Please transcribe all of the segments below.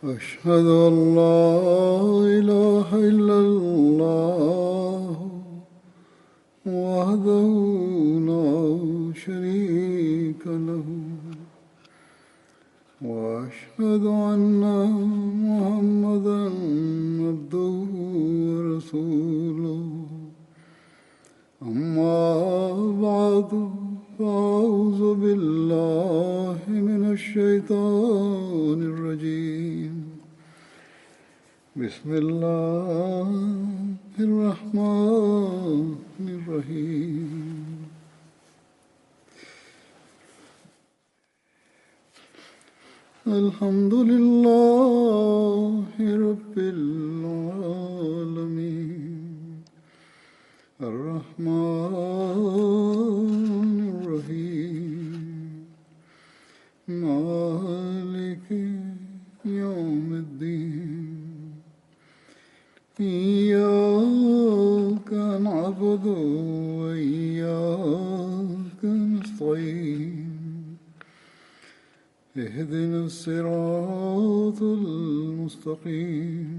أشهد أن لا إله إلا الله وحده لا شريك له وأشهد أن محمدا عبده ورسوله أما بعد فأعوذ بالله من الشيطان الرجيم بسم الله الرحمن الرحيم الحمد لله رب العالمين الرحمن الرحيم مالك يوم الدين إياك نعبد وإياك نستعين اهدنا الصراط المستقيم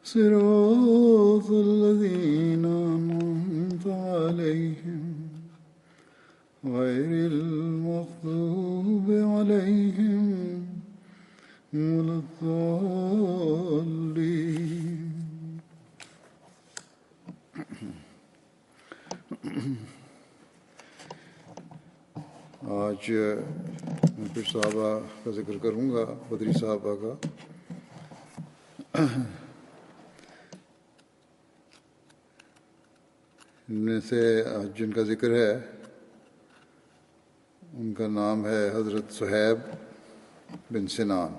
صراط الذين أنعمت عليهم غير المغضوب عليهم ولا الضالين. آج میں پھر صحابہ کا ذکر کروں گا، بدری صحابہ کا. ان میں سے جن کا ذکر ہے ان کا نام ہے حضرت صہیب بن سنان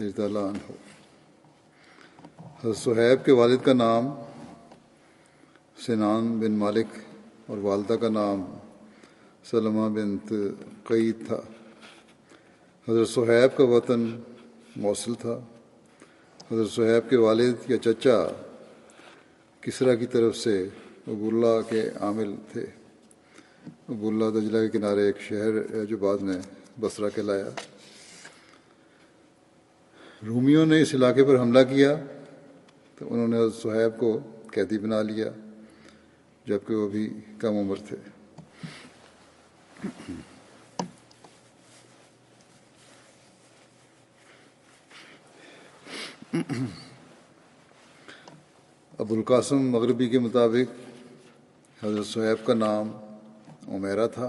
رضی اللہ عنہ. حضرت صہیب کے والد کا نام سنان بن مالک اور والدہ کا نام سلمہ بنت قید تھا. حضرت صہیب کا وطن موصل تھا. حضرت صہیب کے والد یا چچا کسریٰ کی طرف سے ابواللہ کے عامل تھے. ابواللہ دجلہ کے کنارے ایک شہر ہے جو بعد میں بصرہ کہلایا. رومیوں نے اس علاقے پر حملہ کیا تو انہوں نے حضرت صہیب کو قیدی بنا لیا جبکہ وہ بھی کم عمر تھے. ابوالقاسم مغربی کے مطابق حضرت صہیب کا نام عمیرہ تھا.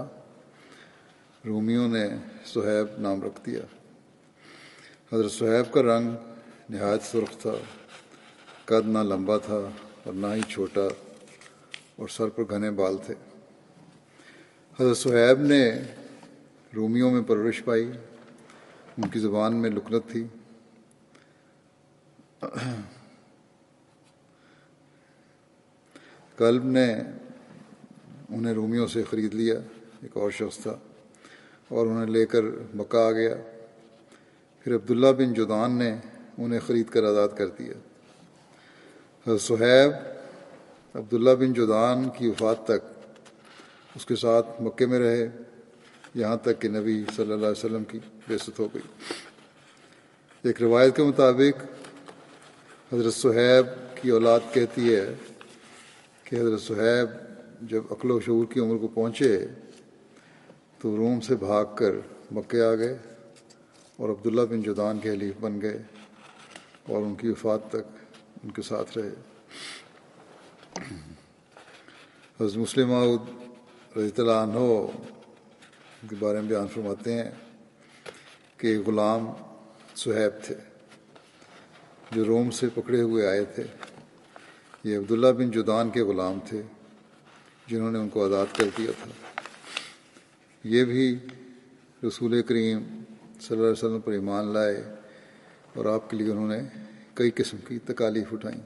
رومیوں نے صہیب نام رکھ دیا. حضرت صہیب کا رنگ نہایت سرخ تھا. قد نہ لمبا تھا اور نہ ہی چھوٹا اور سر پر گھنے بال تھے. حضرت صہیب نے رومیوں میں پرورش پائی. ان کی زبان میں لکنت تھی. کلب نے انہیں رومیوں سے خرید لیا. ایک اور شخص تھا اور انہیں لے کر مکہ آ گیا. پھر عبداللہ بن جدعان نے انہیں خرید کر آزاد کر دیا. حضرت صہیب عبداللہ بن جدعان کی وفات تک اس کے ساتھ مکے میں رہے یہاں تک کہ نبی صلی اللہ علیہ وسلم کی بعثت ہو گئی. ایک روایت کے مطابق حضرت صہیب کی اولاد کہتی ہے کہ حضرت صہیب جب عقل و شعور کی عمر کو پہنچے تو روم سے بھاگ کر مکے آ گئے اور عبداللہ بن جدعان کے حلیف بن گئے اور ان کی وفات تک ان کے ساتھ رہے. حضرت مسلم موعود رضی اللہ عنہ کے بارے میں بیان فرماتے ہیں کہ غلام صہیب تھے جو روم سے پکڑے ہوئے آئے تھے. یہ عبداللہ بن جدعان کے غلام تھے جنہوں نے ان کو آزاد کر دیا تھا. یہ بھی رسول کریم صلی اللہ علیہ وسلم پر ایمان لائے اور آپ کے لیے انہوں نے کئی قسم کی تکالیف اٹھائیں.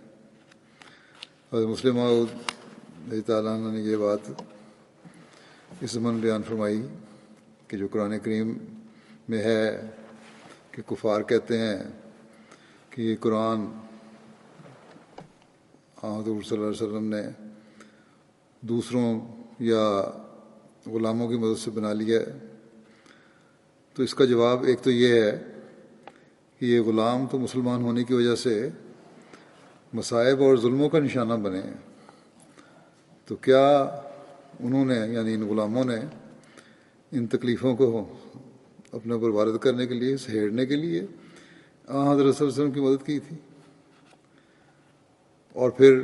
حضرت مسلم موعود رضی اللہ عنہ نے یہ بات اس زمن بیان فرمائی کہ جو قرآن کریم میں ہے کہ کفار کہتے ہیں کہ یہ قرآن حضور صلی اللہ علیہ وسلم نے دوسروں یا غلاموں کی مدد سے بنا لیا ہے. تو اس کا جواب ایک تو یہ ہے کہ یہ غلام تو مسلمان ہونے کی وجہ سے مصائب اور ظلموں کا نشانہ بنے ہیں، تو کیا انہوں نے یعنی ان غلاموں نے ان تکلیفوں کو اپنے اوپر وارد کرنے کے لیے، سہیڑنے کے لیے حضرت صلی اللہ علیہ وسلم کی مدد کی تھی؟ اور پھر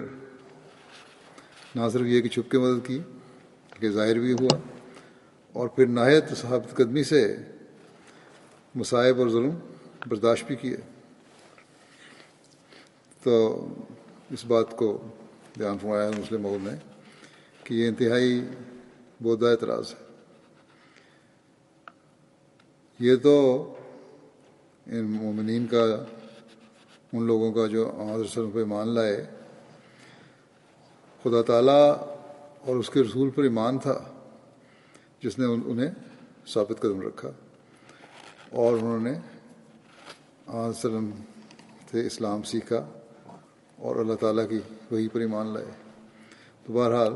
نہ صرف یہ کہ چھپ کے مدد کی کہ ظاہر بھی ہوا، اور پھر نہایت ثابت قدمی سے مصائب اور ظلم برداشت بھی کیے۔ تو اس بات کو بیان فرمایا ہے مسلم مؤمن نے کہ یہ انتہائی بودھا اعتراض ہے۔ یہ تو ان مومنین کا، ان لوگوں کا جو حضرت صلی اللہ علیہ وسلم پہ ایمان لائے، خدا تعالیٰ اور اس کے رسول پر ایمان تھا جس نے انہیں ثابت قدم رکھا، اور انہوں نے حضرت صلی اللہ علیہ وسلم سے اسلام سیکھا اور اللہ تعالیٰ کی وحی پر ایمان لائے۔ تو بہرحال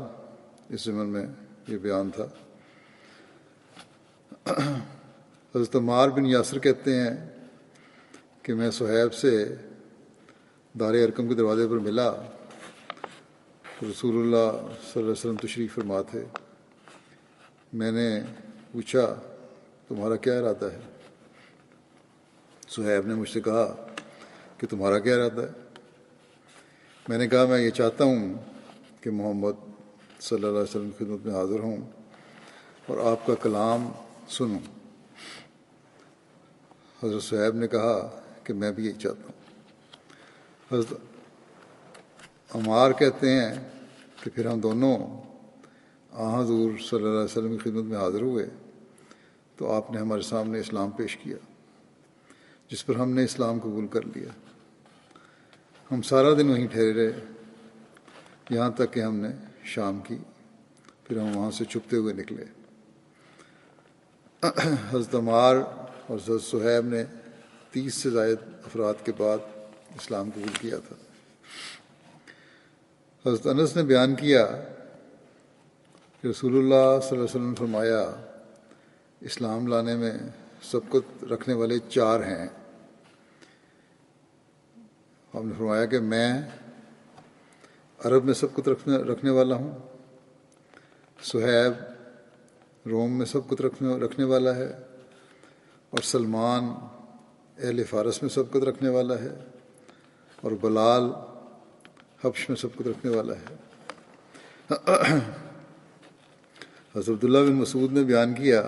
اس ضمن میں یہ بیان تھا۔ حضرت عمار بن یاسر کہتے ہیں کہ میں صہیب سے دار ارقم کے دروازے پر ملا، رسول اللہ صلی اللہ علیہ وسلم تشریف فرما تھے۔ میں نے پوچھا تمہارا کیا ارادہ ہے؟ صہیب نے مجھ سے کہا کہ تمہارا کیا ارادہ ہے؟ میں نے کہا میں یہ چاہتا ہوں کہ محمد صلی اللہ علیہ وسلم کی خدمت میں حاضر ہوں اور آپ کا کلام سنوں۔ حضرت صہیب نے کہا کہ میں بھی یہی چاہتا ہوں۔ حضرت عمار کہتے ہیں کہ پھر ہم دونوں حضور صلی اللہ علیہ وسلم کی خدمت میں حاضر ہوئے تو آپ نے ہمارے سامنے اسلام پیش کیا، جس پر ہم نے اسلام قبول کر لیا۔ ہم سارا دن وہیں ٹھہرے رہے یہاں تک کہ ہم نے شام کی، پھر ہم وہاں سے چھپتے ہوئے نکلے۔ حضرت عمار اور حضرت صہیب نے 30 سے زائد افراد کے بعد اسلام قبول کیا تھا۔ حضرت انس نے بیان کیا کہ رسول اللہ صلی اللہ علیہ وسلم نے فرمایا اسلام لانے میں سبقت رکھنے والے 4 ہیں۔ آپ نے فرمایا کہ میں عرب میں سبقت رکھنے والا ہوں، صہیب روم میں سبقت رکھنے والا ہے، اور سلمان اہل فارس میں سبقت رکھنے والا ہے، اور بلال حبش میں سبقت رکھنے والا ہے۔ حضرت عبداللہ بن مسعود نے بیان کیا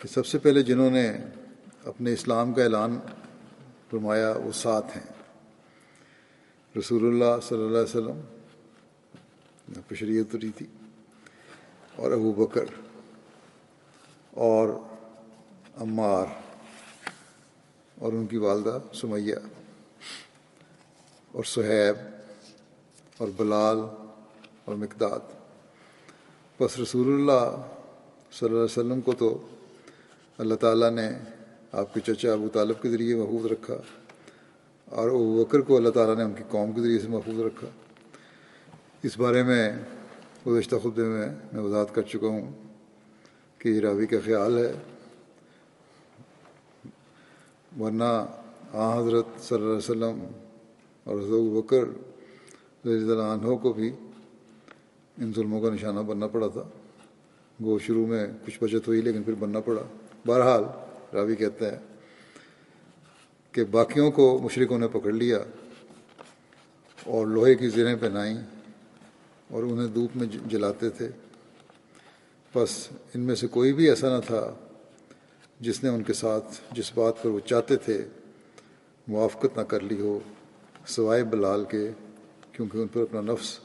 کہ سب سے پہلے جنہوں نے اپنے اسلام کا اعلان فرمایا وہ 7 ہیں۔ رسول اللہ صلی اللہ علیہ وسلم پہ شریعت اتری تھی، اور ابو بکر اور عمار اور ان کی والدہ سمیہ اور صہیب اور بلال اور مقداد۔ بس رسول اللہ صلی اللہ علیہ وسلم کو تو اللہ تعالیٰ نے آپ کے چچا ابو طالب کے ذریعے محفوظ رکھا، اور ابو بکر کو اللہ تعالیٰ نے ان کی قوم کے ذریعے سے محفوظ رکھا۔ اس بارے میں گزشتہ خطبے میں وضاحت کر چکا ہوں کہ یہ راوی کا خیال ہے، ورنہ حضرت صلی اللہ علیہ وسلم اور حضرت ابو بکر رضی اللہ عنہ کو بھی ان ظلموں کا نشانہ بننا پڑا تھا۔ گو شروع میں کچھ بچت ہوئی لیکن پھر بننا پڑا۔ بہرحال راوی کہتا ہے کہ باقیوں کو مشرکوں نے پکڑ لیا اور لوہے کی زرہیں پہنائیں اور انہیں دھوپ میں جلاتے تھے، بس ان میں سے کوئی بھی ایسا نہ تھا جس نے ان کے ساتھ جس بات پر وہ چاہتے تھے موافقت نہ کر لی ہو، سوائے بلال کے، کیونکہ ان پر اپنا نفس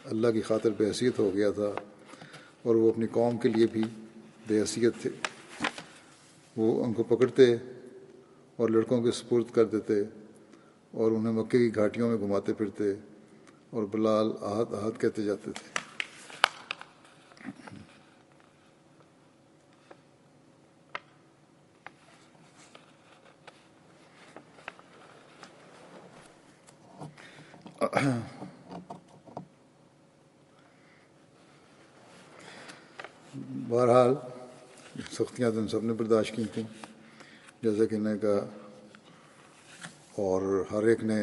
اللہ کی خاطر بے حیثیت ہو گیا تھا، اور وہ اپنی قوم کے لیے بھی بے حیثیت تھے۔ وہ ان کو پکڑتے اور لڑکوں کے سپرد کر دیتے اور انہیں مکے کی گھاٹیوں میں گھماتے پھرتے، اور بلال احد احد کہتے جاتے تھے۔ بہرحال سختیاں تو ان سب نے برداشت کی تھیں، جیسا کہ نے کہا اور ہر ایک نے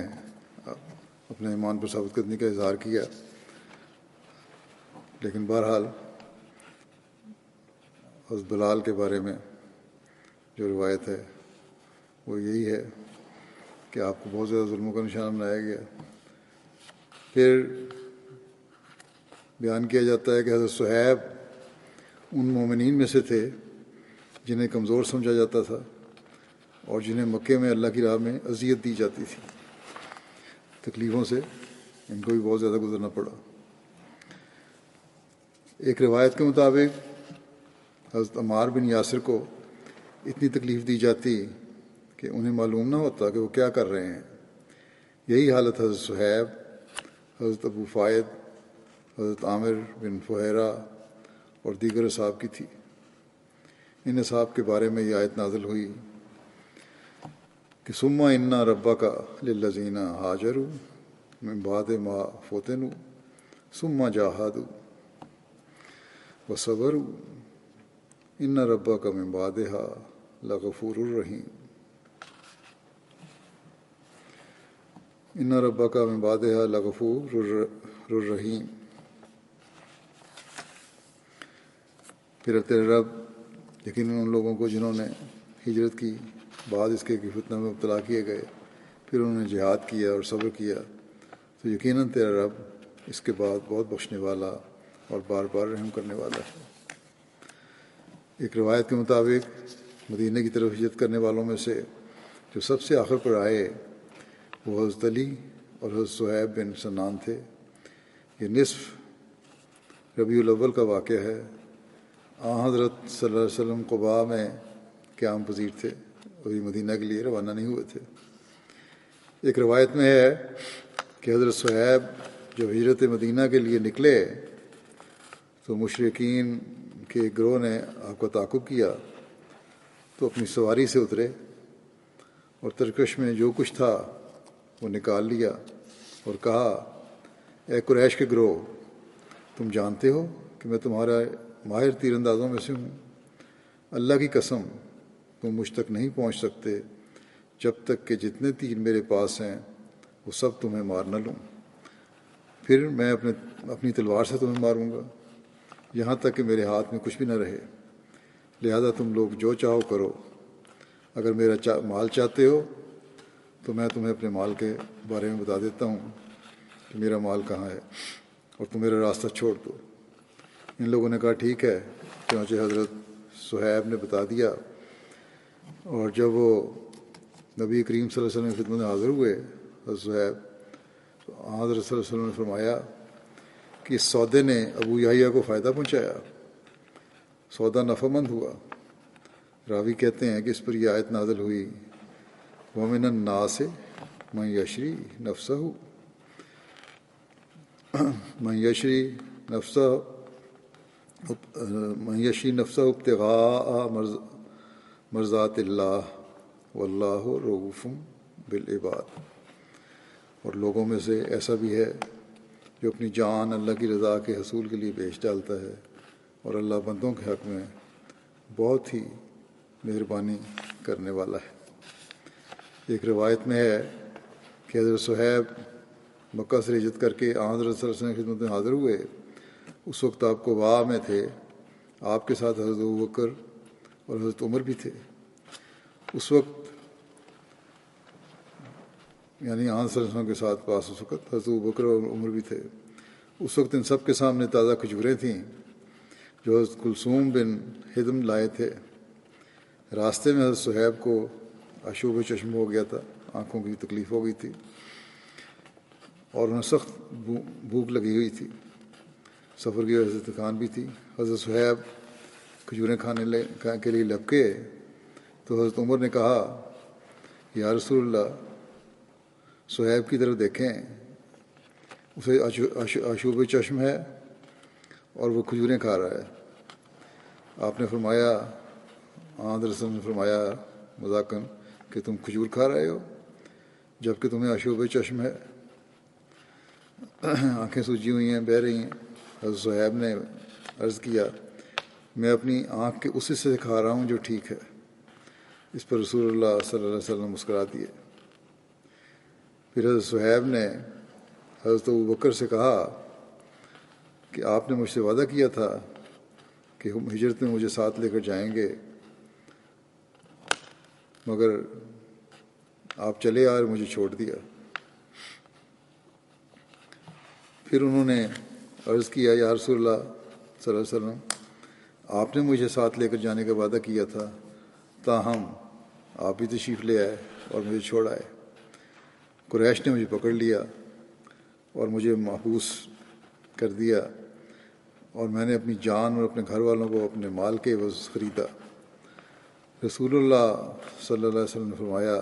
اپنے ایمان پر ثابت کرنے کا اظہار کیا، لیکن بہرحال حضرت بلال کے بارے میں جو روایت ہے وہ یہی ہے کہ آپ کو بہت زیادہ ظلموں کا نشانہ بنایا گیا۔ پھر بیان کیا جاتا ہے کہ حضرت صہیب ان مومنین میں سے تھے جنہیں کمزور سمجھا جاتا تھا اور جنہیں مکے میں اللہ کی راہ میں اذیت دی جاتی تھی، تکلیفوں سے ان کو بھی بہت زیادہ گزرنا پڑا۔ ایک روایت کے مطابق حضرت عمار بن یاسر کو اتنی تکلیف دی جاتی کہ انہیں معلوم نہ ہوتا کہ وہ کیا کر رہے ہیں۔ یہی حالت حضرت صہیب، حضرت ابو فائد، حضرت عامر بن فہیرہ اور دیگر اصحاب کی تھی۔ ان اصحاب کے بارے میں یہ آیت نازل ہوئی کہ ثم ان ربک للذین ہاجروا من بعد ما فتنوا ثم جاہدوا وصبروا ان ربک من بعدها لغفور الرحیم۔ ان ربک من بعدها لغفور الرحیم۔ پھر تیرے رب یقیناً ان لوگوں کو جنہوں نے ہجرت کی بعد اس کے کہ فتنہ میں مبتلا کیے گئے، پھر انہوں نے جہاد کیا اور صبر کیا، تو یقیناً تیرا رب اس کے بعد بہت بخشنے والا اور بار بار رحم کرنے والا ہے۔ ایک روایت کے مطابق مدینہ کی طرف ہجرت کرنے والوں میں سے جو سب سے آخر پر آئے وہ حضرت علی اور حضرت صہیب بن سنان تھے۔ یہ نصف ربیع الاول کا واقعہ ہے۔ حضرت صلی اللہ علیہ وسلم قباء میں قیام پذیر تھے اور یہ مدینہ کے لیے روانہ نہیں ہوئے تھے۔ ایک روایت میں ہے کہ حضرت صہیب جب ہجرت مدینہ کے لیے نکلے تو مشرکین کے ایک گروہ نے آپ کا تعاقب کیا، تو اپنی سواری سے اترے اور ترکش میں جو کچھ تھا وہ نکال لیا اور کہا، اے قریش کے گروہ، تم جانتے ہو کہ میں تمہارا ماہر تیر اندازوں میں سے ہوں۔ اللہ کی قسم تم مجھ تک نہیں پہنچ سکتے جب تک کہ جتنے تیر میرے پاس ہیں وہ سب تمہیں مار نہ لوں، پھر میں اپنی تلوار سے تمہیں ماروں گا یہاں تک کہ میرے ہاتھ میں کچھ بھی نہ رہے۔ لہذا تم لوگ جو چاہو کرو، اگر میرا مال چاہتے ہو تو میں تمہیں اپنے مال کے بارے میں بتا دیتا ہوں کہ میرا مال کہاں ہے، اور تم میرا راستہ چھوڑ دو۔ ان لوگوں نے کہا ٹھیک ہے۔ چنانچہ حضرت صہیب نے بتا دیا، اور جب وہ نبی کریم صلی اللہ علیہ وسلم کی خدمت میں حاضر ہوئے حضرت صہیب، تو حضرت صلی اللہ علیہ وسلم نے فرمایا کہ اس سودے نے ابو یحییٰ کو فائدہ پہنچایا، سودا نفع مند ہوا۔ راوی کہتے ہیں کہ اس پر یہ آیت نازل ہوئی، وَمِنَ النَّاسِ مَن یشری نفسہ ابتغاء مرضات اللہ واللہ رؤوف بالعباد۔ اور لوگوں میں سے ایسا بھی ہے جو اپنی جان اللہ کی رضا کے حصول کے لیے بیچ ڈالتا ہے، اور اللہ بندوں کے حق میں بہت ہی مہربانی کرنے والا ہے۔ ایک روایت میں ہے کہ حضرت صہیب مکہ سے ہجرت کر کے حضرت صلی اللہ علیہ وسلم کی خدمت میں حاضر ہوئے۔ اس وقت آپ قباء میں تھے، آپ کے ساتھ حضرت ابوبکر اور حضرت عمر بھی تھے۔ اس وقت یعنی صلی اللہ علیہ وسلم کے ساتھ پاس اس وقت حضرت ابوبکر اور عمر بھی تھے۔ اس وقت ان سب کے سامنے تازہ کھجوریں تھیں جو حضرت کلثوم بن ہدم لائے تھے۔ راستے میں حضرت صہیب کو آشوب چشم ہو گیا تھا، آنکھوں کی تکلیف ہو گئی تھی اور انہیں سخت بھوک لگی ہوئی تھی، سفر کی وجہ سے تھکان بھی تھی۔ حضرت صہیب کھجوریں کھانے کے لیے لپکے تو حضرت عمر نے کہا، یا رسول اللہ، صہیب کی طرف دیکھیں، اسے آشوب چشم ہے اور وہ کھجوریں کھا رہا ہے۔ آپ نے فرمایا، حضرت رسول نے فرمایا مذاقاً کہ تم کھجور کھا رہے ہو جب کہ تمہیں آشوب چشم ہے، آنکھیں سوجی ہوئی ہیں، بہہ رہی ہیں۔ حضرت صہیب نے عرض کیا، میں اپنی آنکھ کے اس حصے سے کھا رہا ہوں جو ٹھیک ہے۔ اس پر رسول اللہ صلی اللہ علیہ وسلم مسکرا دیے۔ پھر حضرت صہیب نے حضرت ابوبکر سے کہا کہ آپ نے مجھ سے وعدہ کیا تھا کہ ہم ہجرت میں مجھے ساتھ لے کر جائیں گے، مگر آپ چلے آئے اور مجھے چھوڑ دیا۔ پھر انہوں نے عرض کیا، یا رسول اللہ صلی اللہ علیہ وسلم، آپ نے مجھے ساتھ لے کر جانے کا وعدہ کیا تھا، تاہم آپ بھی تشریف لے آئے اور مجھے چھوڑ آئے۔ قریش نے مجھے پکڑ لیا اور مجھے محبوس کر دیا، اور میں نے اپنی جان اور اپنے گھر والوں کو اپنے مال کے عوض خریدا۔ رسول اللہ صلی اللہ علیہ وسلم نے فرمایا،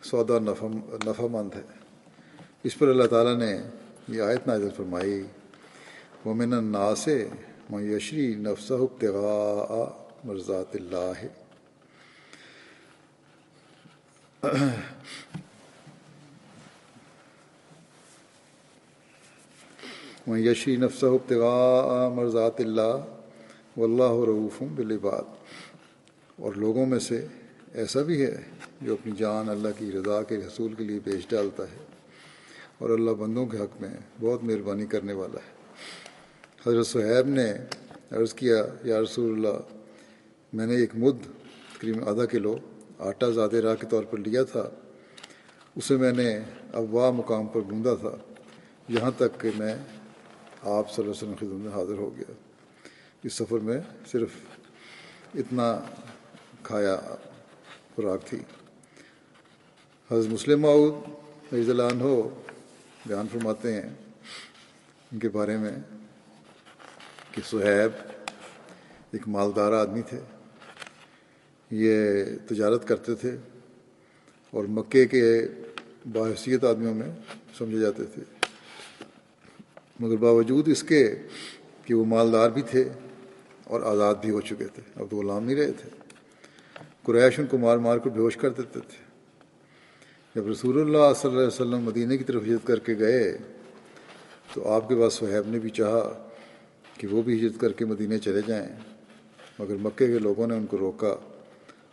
سودا نفع مند ہے۔ اس پر اللہ تعالیٰ نے یہ آیت نازل فرمائی، وَمِنَ النَّاسِ مَن یشری نَفْسَهُ ابتغاء مرضات اللہ۔ من یشری نفسہ ابتغاء مرضات اللہ واللہ رؤوف بالعباد۔ اور لوگوں میں سے ایسا بھی ہے جو اپنی جان اللہ کی رضا کے رسول کے لیے بیچ ڈالتا ہے، اور اللہ بندوں کے حق میں بہت مہربانی کرنے والا ہے۔ حضرت صہیب نے عرض کیا، یا رسول اللہ، میں نے ایک مد تقریباً آدھا کلو آٹا ذات راہ کے طور پر لیا تھا، اسے میں نے ابوا مقام پر گوندا تھا، یہاں تک کہ میں آپ صلی اللہ علیہ وسلم کی خدمت میں حاضر ہو گیا۔ اس سفر میں صرف اتنا کھایا خوراک تھی۔ حضرت مسلم موعود رضی اللہ عنہ بیان فرماتے ہیں ان کے بارے میں کہ صہیب ایک مالدار آدمی تھے، یہ تجارت کرتے تھے اور مکے کے باحیثیت آدمیوں میں سمجھے جاتے تھے، مگر باوجود اس کے کہ وہ مالدار بھی تھے اور آزاد بھی ہو چکے تھے، اب تو غلام نہیں رہے تھے، قریش ان کو مار مار کر بے ہوش کر دیتے تھے۔ جب رسول اللہ صلی اللہ علیہ وسلم مدینہ کی طرف ہجرت کر کے گئے تو آپ کے پاس صہیب نے بھی چاہا کہ وہ بھی ہجرت کر کے مدینہ چلے جائیں، مگر مکے کے لوگوں نے ان کو روکا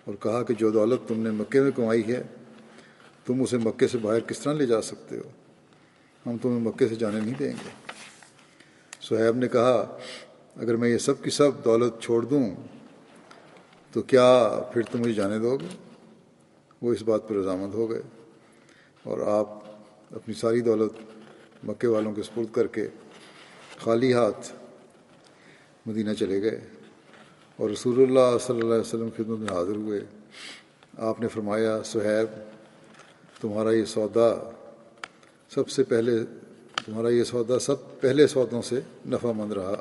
اور کہا کہ جو دولت تم نے مکے میں کمائی ہے تم اسے مکے سے باہر کس طرح لے جا سکتے ہو، ہم تمہیں مکے سے جانے نہیں دیں گے۔ صہیب نے کہا، اگر میں یہ سب کی سب دولت چھوڑ دوں تو کیا پھر تم مجھے جانے دو گے؟ وہ اس بات پر رضامند ہو گئے اور آپ اپنی ساری دولت مکے والوں کے سپرد کر کے خالی ہاتھ مدینہ چلے گئے اور رسول اللہ صلی اللہ علیہ وسلم کی خدمت میں حاضر ہوئے۔ آپ نے فرمایا، صہیب، تمہارا یہ سودا سب پہلے سودوں سے نفع مند رہا،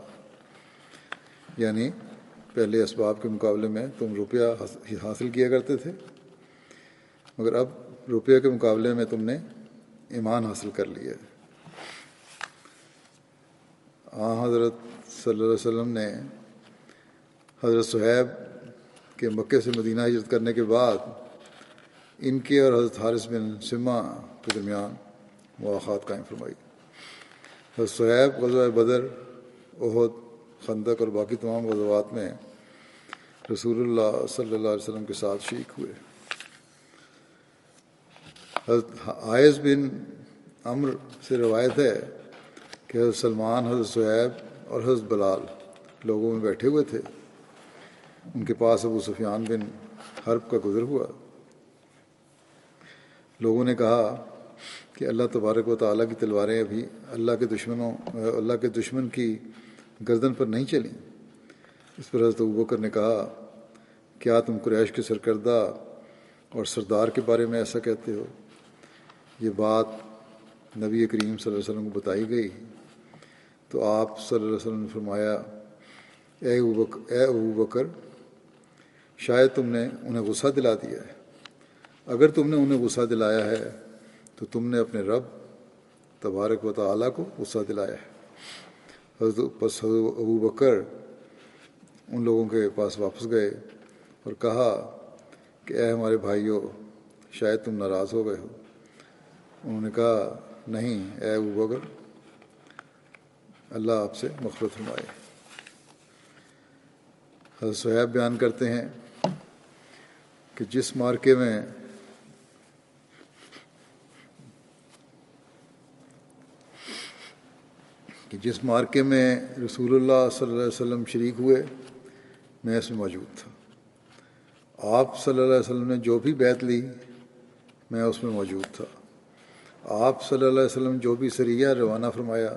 یعنی پہلے اسباب کے مقابلے میں تم روپیہ حاصل کیا کرتے تھے، مگر اب روپیہ کے مقابلے میں تم نے ایمان حاصل کر لیا۔ حضرت صلی اللہ علیہ وسلم نے حضرت صہیب کے مکے سے مدینہ ہجرت کرنے کے بعد ان کے اور حضرت حارث بن سمہ کے درمیان مواخات قائم فرمائی۔ حضرت صہیب غزوہ بدر، احد، خندق اور باقی تمام غزوات میں رسول اللہ صلی اللہ علیہ وسلم کے ساتھ شریک ہوئے۔ حضرت عائض بن عمرو سے روایت ہے کہ حضرت سلمان، حضرت صہیب اور حضرت بلال لوگوں میں بیٹھے ہوئے تھے، ان کے پاس ابو سفیان بن حرب کا گزر ہوا۔ لوگوں نے کہا کہ اللہ تبارک و تعالیٰ کی تلواریں ابھی اللہ کے دشمن کی گردن پر نہیں چلیں۔ اس پر حضرت ابوبکر نے کہا، کیا تم قریش کے سرکردہ اور سردار کے بارے میں ایسا کہتے ہو؟ یہ بات نبی کریم صلی اللہ علیہ وسلم کو بتائی گئی تو آپ صلی اللہ علیہ وسلم نے فرمایا، اے ابوبکر، شاید تم نے انہیں غصہ دلا دیا ہے۔ اگر تم نے انہیں غصہ دلایا ہے تو تم نے اپنے رب تبارک و تعالیٰ کو غصہ دلایا ہے۔ حضرت ابوبکر ان لوگوں کے پاس واپس گئے اور کہا کہ اے ہمارے بھائیوں، شاید تم ناراض ہو گئے ہو۔ انہوں نے کہا، نہیں اے ابوبکر، اللہ آپ سے مغفرت فرمائے۔ حضرت صہیب بیان کرتے ہیں کہ جس مارکے میں کہ جس معرکے میں رسول اللہ صلی اللہ علیہ وسلم شریک ہوئے میں اس میں موجود تھا. آپ صلی اللہ علیہ وسلم نے جو بھی بیعت لی میں اس میں موجود تھا. آپ صلی اللہ علیہ وسلم جو بھی سریہ روانہ فرمایا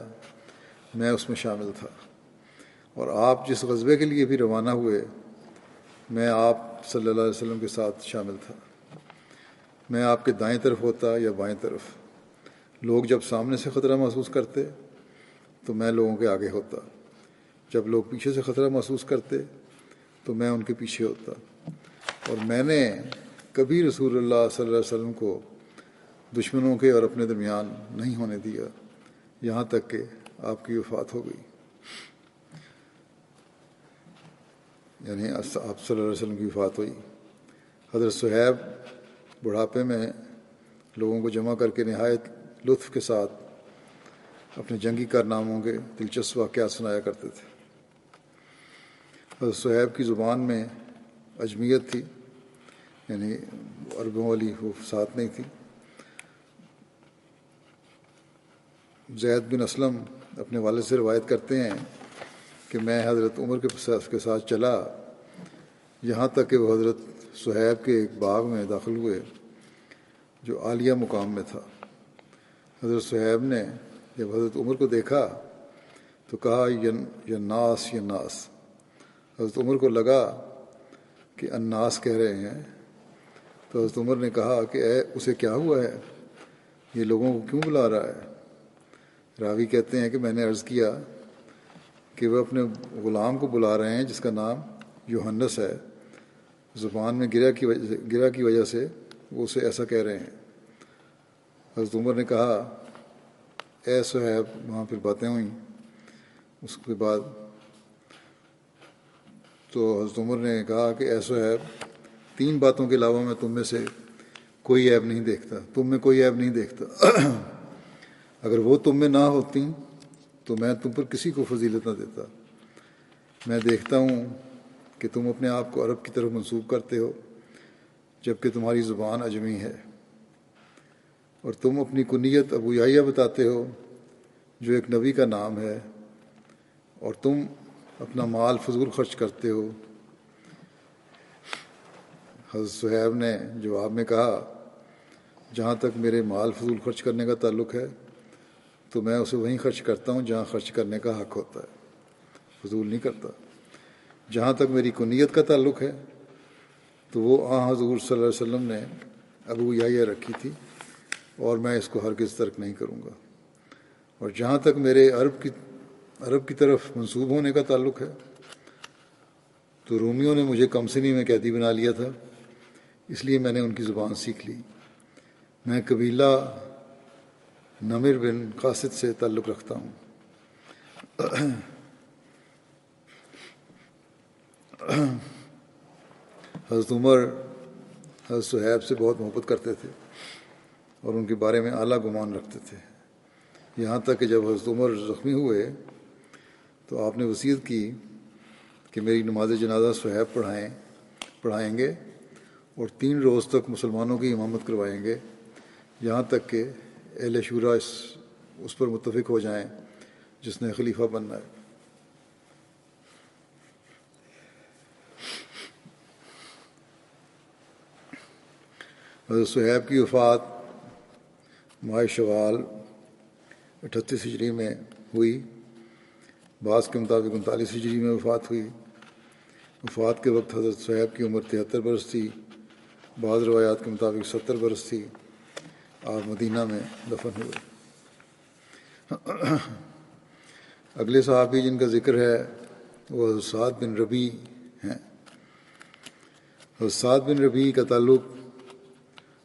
میں اس میں شامل تھا. اور آپ جس غزوے کے لیے بھی روانہ ہوئے میں آپ صلی اللہ علیہ وسلم کے ساتھ شامل تھا. میں آپ کے دائیں طرف ہوتا یا بائیں طرف. لوگ جب سامنے سے خطرہ محسوس کرتے تو میں لوگوں کے آگے ہوتا. جب لوگ پیچھے سے خطرہ محسوس کرتے تو میں ان کے پیچھے ہوتا. اور میں نے کبھی رسول اللہ صلی اللہ علیہ وسلم کو دشمنوں کے اور اپنے درمیان نہیں ہونے دیا یہاں تک کہ آپ کی وفات ہو گئی. یعنی آپ صلی اللہ علیہ وسلم کی وفات ہوئی. حضرت صہیب بڑھاپے میں لوگوں کو جمع کر کے نہایت لطف کے ساتھ اپنے جنگی کارناموں کے دلچسپ واقعات سنایا کرتے تھے. حضرت صہیب کی زبان میں عجمیت تھی، یعنی عربوں والی وہ فصاحت نہیں تھی. زید بن اسلم اپنے والد سے روایت کرتے ہیں کہ میں حضرت عمر کے ساتھ چلا یہاں تک کہ وہ حضرت صہیب کے ایک باغ میں داخل ہوئے جو عالیہ مقام میں تھا. حضرت صہیب نے جب حضرت عمر کو دیکھا تو کہا یناس یناس. حضرت عمر کو لگا کہ اناس کہہ رہے ہیں تو حضرت عمر نے کہا کہ اسے کیا ہوا ہے، یہ لوگوں کو کیوں بلا رہا ہے. راوی کہتے ہیں کہ میں نے عرض کیا کہ وہ اپنے غلام کو بلا رہے ہیں جس کا نام یوحنس ہے. زبان میں گرا کی وجہ سے وہ اسے ایسا کہہ رہے ہیں. حضرت عمر نے کہا اے صہیب. وہاں پھر باتیں ہوئیں. اس کے بعد تو حضرت عمر نے کہا کہ اے صہیب 3 باتوں کے علاوہ میں تم میں سے کوئی عیب نہیں دیکھتا، تم میں کوئی عیب نہیں دیکھتا. اگر وہ تم میں نہ ہوتی تو میں تم پر کسی کو فضیلت نہ دیتا. میں دیکھتا ہوں کہ تم اپنے آپ کو عرب کی طرف منسوب کرتے ہو جبکہ تمہاری زبان عجمی ہے، اور تم اپنی کنیت ابو یحییٰ بتاتے ہو جو ایک نبی کا نام ہے، اور تم اپنا مال فضول خرچ کرتے ہو. حضرت صہیب نے جواب میں کہا جہاں تک میرے مال فضول خرچ کرنے کا تعلق ہے تو میں اسے وہیں خرچ کرتا ہوں جہاں خرچ کرنے کا حق ہوتا ہے، فضول نہیں کرتا. جہاں تک میری کنیت کا تعلق ہے تو وہ حضور صلی اللہ علیہ وسلم نے ابو یحییٰ رکھی تھی اور میں اس کو ہرگز ترک نہیں کروں گا. اور جہاں تک میرے عرب کی طرف منسوب ہونے کا تعلق ہے تو رومیوں نے مجھے کم سنی میں قیدی بنا لیا تھا، اس لیے میں نے ان کی زبان سیکھ لی. میں قبیلہ نمر بن قاصد سے تعلق رکھتا ہوں. حضرت عمر حضرت صہیب سے بہت محبت کرتے تھے اور ان کے بارے میں اعلیٰ گمان رکھتے تھے. یہاں تک کہ جب حضرت عمر زخمی ہوئے تو آپ نے وصیت کی کہ میری نماز جنازہ صہیب پڑھائیں گے اور 3 روز تک مسلمانوں کی امامت کروائیں گے یہاں تک کہ اہل شورا اس پر متفق ہو جائیں جس نے خلیفہ بننا ہے. حضرت صہیب کی وفات ماہ شوال 38 ہجری میں ہوئی. بعض کے مطابق 39 ہجری میں وفات ہوئی. وفات کے وقت حضرت صہیب کی عمر 73 برس تھی. بعض روایات کے مطابق 70 برس تھی. آپ مدینہ میں دفن ہوئے. اگلے صحابی جن کا ذکر ہے وہ حضرت سعد بن ربیع ہیں. حضرت سعد بن ربیع کا تعلق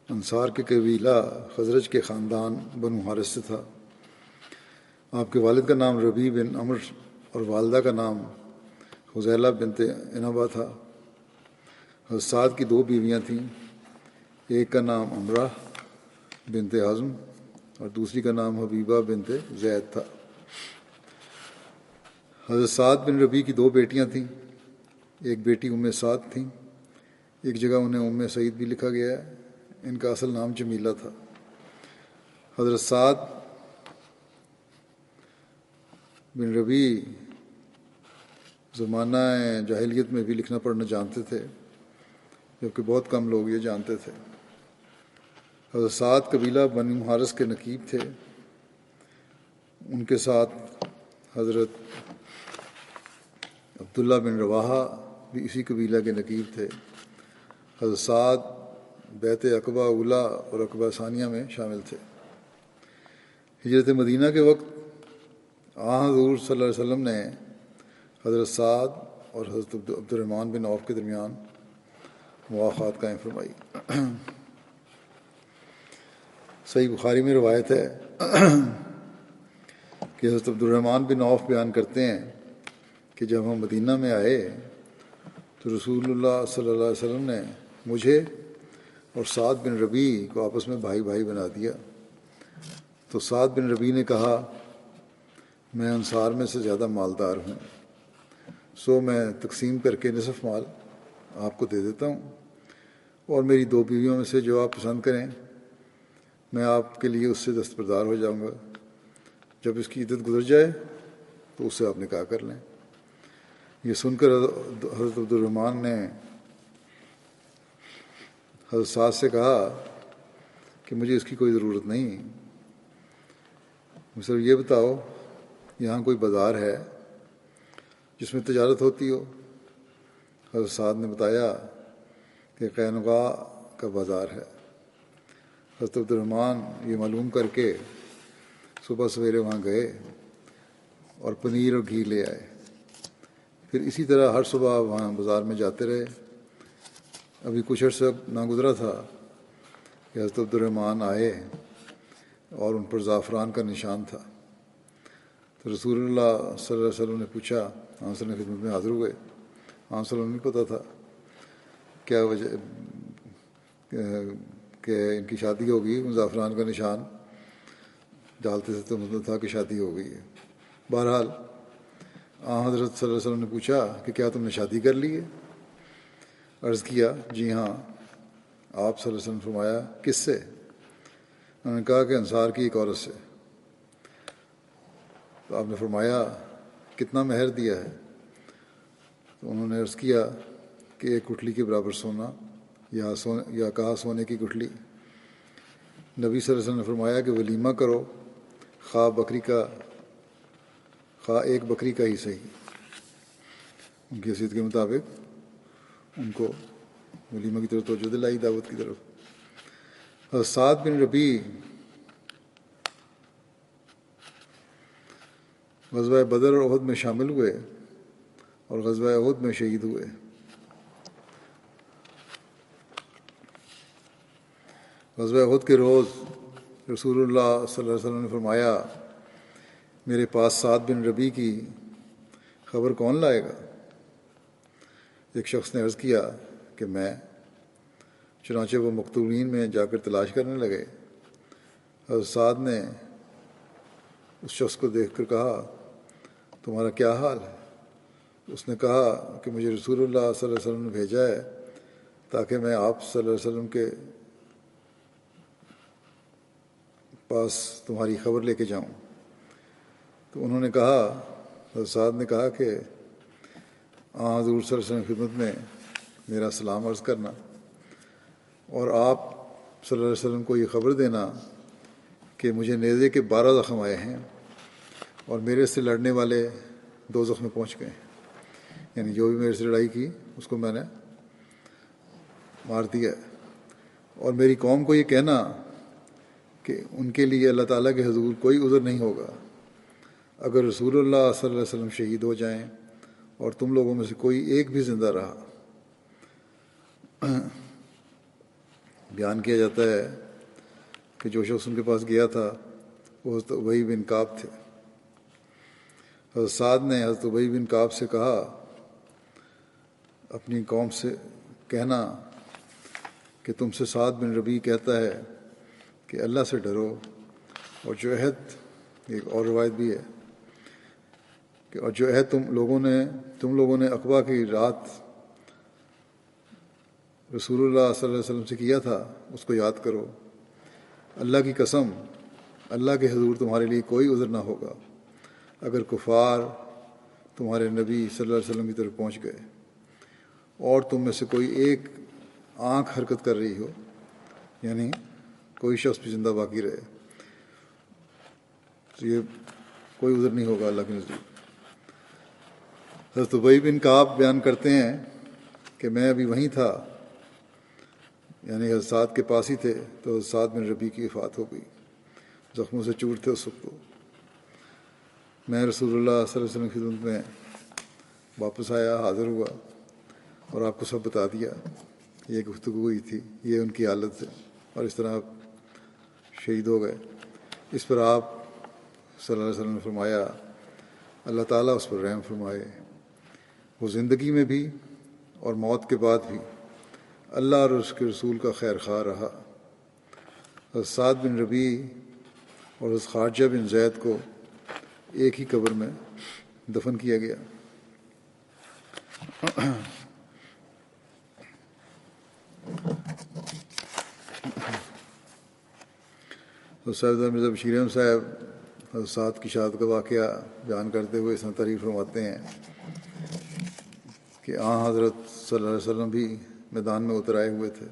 انصار کے قبیلہ خزرج کے خاندان بنو حارث سے تھا. آپ کے والد کا نام ربیع بن عمر اور والدہ کا نام حذیلہ بنت عنبہ تھا. حضرت سعد کی 2 بیویاں تھیں. ایک کا نام امرہ بنت حزم اور دوسری کا نام حبیبہ بنت زید تھا. حضرت سعد بن ربیع کی 2 بیٹیاں تھیں. ایک بیٹی ام سعد تھیں. ایک جگہ انہیں ام سعید بھی لکھا گیا ہے. ان کا اصل نام جمیلہ تھا. حضرت سعد بن ربی زمانہ جاہلیت میں بھی لکھنا پڑھنا جانتے تھے، جبکہ بہت کم لوگ یہ جانتے تھے۔ حضرت سعد قبیلہ بنی محارث کے نقیب تھے۔ ان کے ساتھ حضرت عبداللہ بن رواحہ بھی اسی قبیلہ کے نقیب تھے۔ حضرت سعد بیعت عقبہ اولیٰ اور عقبہ ثانیہ میں شامل تھے۔ ہجرت مدینہ کے وقت حضور صلی اللہ علیہ وسلم نے حضرت سعد اور حضرت عبد الرحمن بن عوف کے درمیان مواخات قائم فرمائی۔ صحیح بخاری میں روایت ہے کہ حضرت عبد الرحمن بن عوف بیان کرتے ہیں کہ جب ہم مدینہ میں آئے تو رسول اللہ صلی اللہ علیہ وسلم نے مجھے اور سعد بن ربی کو آپس میں بھائی بھائی بنا دیا۔ تو سعد بن ربی نے کہا، میں انصار میں سے زیادہ مالدار ہوں، سو میں تقسیم کر کے نصف مال آپ کو دے دیتا ہوں، اور میری 2 بیویوں میں سے جو آپ پسند کریں میں آپ کے لیے اس سے دستبردار ہو جاؤں گا۔ جب اس کی عدت گزر جائے تو اس سے آپ نکاح کر لیں۔ یہ سن کر حضرت عبد الرحمن نے حضرت سعد سے کہا کہ مجھے اس کی کوئی ضرورت نہیں، مجھے یہ بتاؤ یہاں کوئی بازار ہے جس میں تجارت ہوتی ہو؟ حضرت سعد نے بتایا کہ قینقاع کا بازار ہے۔ حضرت عبد الرحمن یہ معلوم کر کے صبح سویرے وہاں گئے اور پنیر اور گھی لے آئے۔ پھر اسی طرح ہر صبح وہاں بازار میں جاتے رہے۔ ابھی کچھ عرصہ نہ گزرا تھا کہ حضرت عبد الرحمن آئے اور ان پر زعفران کا نشان تھا۔ تو رسول اللہ صلی اللہ علیہ وسلم نے پوچھا، آپ صلی اللہ علیہ وسلم نے خدمت میں حاضر ہوئے۔ آپ صلی اللہ علیہ وسلم نہیں پتہ تھا کیا وجہ کہ ان کی شادی ہو گئی، زعفران کا نشان ڈالتے تھے تو مطلب تھا کہ شادی ہو گئی ہے۔ بہرحال حضرت صلی اللہ علیہ وسلم نے پوچھا کہ کیا تم نے شادی کر لی ہے؟ عرض کیا جی ہاں۔ آپ صلی اللہ علیہ وسلم نے فرمایا کس سے؟ انہوں نے کہا کہ انصار کی ایک عورت سے۔ تو آپ نے فرمایا کتنا مہر دیا ہے؟ تو انہوں نے عرض کیا کہ 1 گٹھلی کے برابر سونا، یا کہا سونے کی گٹھلی۔ نبی صلی اللہ علیہ وسلم نے فرمایا کہ ولیمہ کرو، خواہ ایک بکری کا ہی صحیح۔ ان کی حیثیت کے مطابق ان کو ولیمہ کی طرف توجہ دلائی، دعوت کی طرف۔ حضرت سعد بن ربی غزوہ بدر اور احد میں شامل ہوئے اور غزوہ احد میں شہید ہوئے۔ غزوہ احد کے روز رسول اللہ صلی اللہ علیہ وسلم نے فرمایا، میرے پاس سعد بن ربی کی خبر کون لائے گا؟ ایک شخص نے عرض کیا کہ میں۔ چنانچہ وہ مقتولین میں جا کر تلاش کرنے لگے۔ حضرت سعد نے اس شخص کو دیکھ کر کہا، تمہارا کیا حال ہے؟ اس نے کہا کہ مجھے رسول اللہ صلی اللہ علیہ وسلم نے بھیجا ہے تاکہ میں آپ صلی اللہ علیہ وسلم کے پاس تمہاری خبر لے کے جاؤں۔ تو انہوں نے کہا، حضرت سعد نے کہا کہ حضور صلی اللہ علیہ وسلم کی خدمت میں میرا سلام عرض کرنا، اور آپ صلی اللہ علیہ وسلم کو یہ خبر دینا کہ مجھے نیزے کے 12 زخم آئے ہیں اور میرے سے لڑنے والے 2 زخم میں پہنچ گئے ہیں، یعنی جو بھی میرے سے لڑائی کی اس کو میں نے مار دیا۔ اور میری قوم کو یہ کہنا کہ ان کے لیے اللہ تعالیٰ کے حضور کوئی عذر نہیں ہوگا اگر رسول اللہ صلی اللہ علیہ وسلم شہید ہو جائیں اور تم لوگوں میں سے کوئی ایک بھی زندہ رہا۔ بیان کیا جاتا ہے کہ جو شخص ان کے پاس گیا تھا وہ حضرت ابی بن کعب تھے۔ حضرت سعد نے حضرت ابی بن کعب سے کہا، اپنی قوم سے کہنا کہ تم سے سعد بن ربی کہتا ہے کہ اللہ سے ڈرو، اور جو عہد، ایک اور روایت بھی ہے کہ اور جو عہد تم لوگوں نے عقبہ کی رات رسول اللہ صلی اللہ علیہ وسلم سے کیا تھا اس کو یاد کرو۔ اللہ کی قسم، اللہ کے حضور تمہارے لیے کوئی عذر نہ ہوگا اگر کفار تمہارے نبی صلی اللہ علیہ وسلم کی طرف پہنچ گئے اور تم میں سے کوئی ایک آنکھ حرکت کر رہی ہو، یعنی کوئی شخص بھی زندہ باقی رہے، تو یہ کوئی عذر نہیں ہوگا اللہ کے نزدیک۔ حضرت ابی بن کعب بیان کرتے ہیں کہ میں ابھی وہیں تھا، یعنی حضرت سعد کے پاس ہی تھے، تو حضرت سعد بن ربیع کی وفات ہو گئی، زخموں سے چور تھے اس وقت کو۔ میں رسول اللہ صلی اللہ علیہ وسلم کی خدمت میں واپس آیا، حاضر ہوا اور آپ کو سب بتا دیا، یہ گفتگو ہوئی تھی، یہ ان کی حالت ہے، اور اس طرح آپ شہید ہو گئے۔ اس پر آپ صلی اللہ علیہ وسلم نے فرمایا اللہ تعالیٰ اس پر رحم فرمائے، وہ زندگی میں بھی اور موت کے بعد بھی اللہ اور اس کے رسول کا خیر خواہ رہا۔ حضرت سعد بن ربیع اور حضرت خارجہ بن زید کو ایک ہی قبر میں دفن کیا گیا۔ حضرت صاحبزادہ مرزا بشیر احمد صاحب حضرت سعد کی شہادت کا واقعہ بیان کرتے ہوئے اس طرح تعریف فرماتے ہیں کہ حضرت صلی اللہ علیہ وسلم بھی میدان میں اتر آئے ہوئے تھے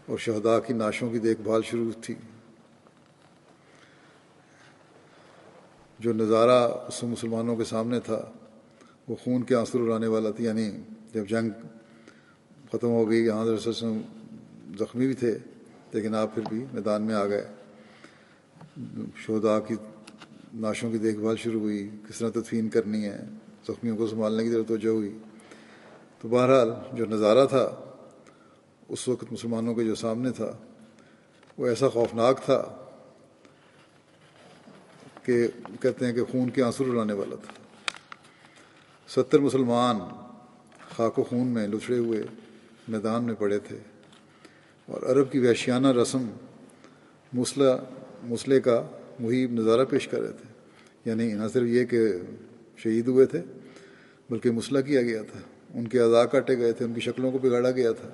اور شہداء کی نعشوں کی دیکھ بھال شروع تھی۔ جو نظارہ اس مسلمانوں کے سامنے تھا وہ خون کے آنسو رلانے والا تھا، یعنی جب جنگ ختم ہو گئی، حضرت صلی اللہ علیہ وسلم زخمی بھی تھے لیکن آپ پھر بھی میدان میں آ گئے، شہداء کی نعشوں کی دیکھ بھال شروع ہوئی، کس طرح تدفین کرنی ہے، زخمیوں کو سنبھالنے کی طرف توجہ ہوئی۔ تو بہرحال جو نظارہ تھا اس وقت مسلمانوں کے جو سامنے تھا وہ ایسا خوفناک تھا کہ کہتے ہیں کہ خون کے آنسو رلانے والا تھا۔ 70 مسلمان خاک و خون میں لتڑے ہوئے میدان میں پڑے تھے اور عرب کی وحشیانہ رسم مسلح کا مہیب نظارہ پیش کر رہے تھے، یعنی نہ صرف یہ کہ شہید ہوئے تھے بلکہ مسلح کیا گیا تھا، ان کے اعضاء کاٹے گئے تھے، ان کی شکلوں کو بگاڑا گیا تھا۔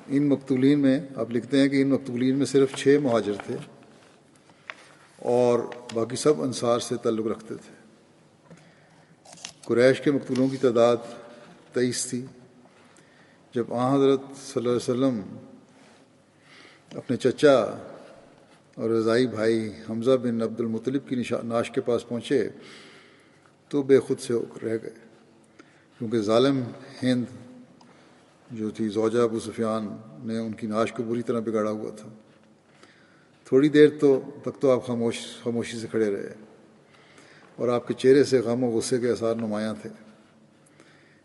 ان مقتولین میں آپ لکھتے ہیں کہ ان مقتولین میں صرف 6 مہاجر تھے اور باقی سب انصار سے تعلق رکھتے تھے۔ قریش کے مقتولوں کی تعداد 23 تھی۔ جب حضرت صلی اللہ علیہ وسلم اپنے چچا اور رضائی بھائی حمزہ بن عبد المطلب کی نعش کے پاس پہنچے تو بے خود سے ہو کر رہ گئے، کیونکہ ظالم ہند جو تھی زوجہ ابو سفیان نے ان کی نعش کو بری طرح بگاڑا ہوا تھا۔ تھوڑی دیر تک تو آپ خاموشی سے کھڑے رہے اور آپ کے چہرے سے غم و غصے کے آثار نمایاں تھے۔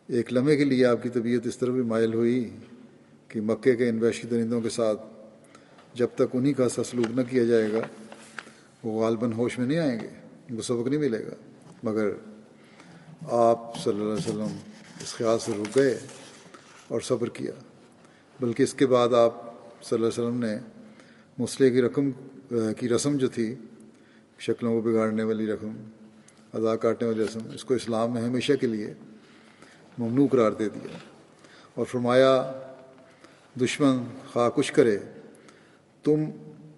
ایک لمحے کے لیے آپ کی طبیعت اس طرح بھی مائل ہوئی کہ مکے کے ان وحشی درندوں کے ساتھ جب تک انہی کا ایسا سلوک نہ کیا جائے گا وہ غالباً ہوش میں نہیں آئیں گے، ان کو سبق نہیں ملے گا۔ مگر آپ صلی اللہ علیہ وسلم اس خیال سے رک گئے اور صبر کیا، بلکہ اس کے بعد آپ صلی اللہ علیہ وسلم نے مسلح کی رسم جو تھی، شکلوں کو بگاڑنے والی رسم، اعضاء کاٹنے والی رسم، اس کو اسلام میں ہمیشہ کے لیے ممنوع قرار دے دیا اور فرمایا دشمن خواہ کچھ کرے تم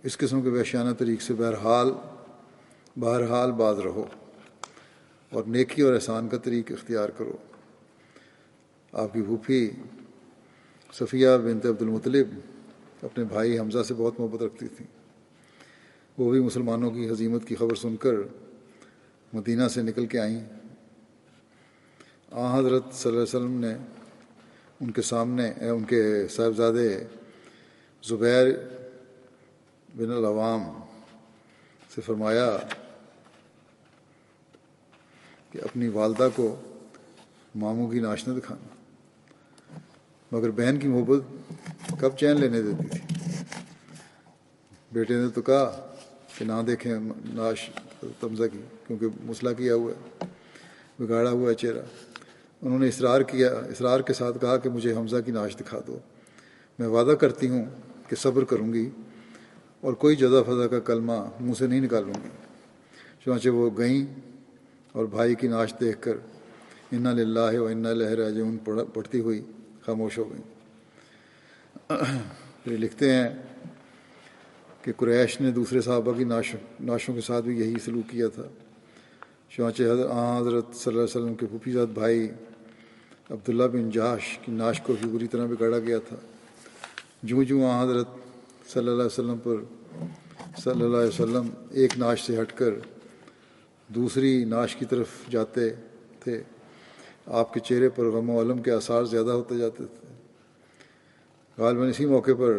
اس قسم کے وحشیانہ طریق سے بہرحال باز رہو اور نیکی اور احسان کا طریق اختیار کرو۔ آپ کی پھوپھی صفیہ بنت عبد المطلب اپنے بھائی حمزہ سے بہت محبت رکھتی تھیں۔ وہ بھی مسلمانوں کی ہزیمت کی خبر سن کر مدینہ سے نکل کے آئیں۔ حضرت صلی اللہ علیہ وسلم نے ان کے سامنے ان کے صاحبزادے زبیر بن العوام سے فرمایا کہ اپنی والدہ کو ماموں کی نعش نہ دکھانا، مگر بہن کی محبت کب چین لینے دیتی تھی۔ بیٹے نے تو کہا کہ نہ دیکھیں نعش حمزہ کی، کیونکہ مسلح کیا ہوا ہے، بگاڑا ہوا ہے چہرہ۔ انہوں نے اصرار کے ساتھ کہا کہ مجھے حمزہ کی نعش دکھا دو، میں وعدہ کرتی ہوں کہ صبر کروں گی اور کوئی جزا فضا کا کلمہ منہ سے نہیں نکالوں گی۔ چنانچہ وہ گئیں اور بھائی کی نعش دیکھ کر انا للہ و انا الیہ راجعون پڑھتی ہوئی خاموش ہو گئیں۔ پھر لکھتے ہیں کہ قریش نے دوسرے صحابہ کی نعشوں کے ساتھ بھی یہی سلوک کیا تھا۔ چنانچہ حضرت صلی اللہ علیہ وسلم کے پھوپھی زاد بھائی عبداللہ بن جہش کی نعش کو بھی بری طرح بگاڑا گیا تھا۔ جوں حضرت صلی اللہ علیہ وسلم ایک نعش سے ہٹ کر دوسری نعش کی طرف جاتے تھے، آپ کے چہرے پر غم و الم کے آثار زیادہ ہوتے جاتے تھے۔ غالباً اسی موقع پر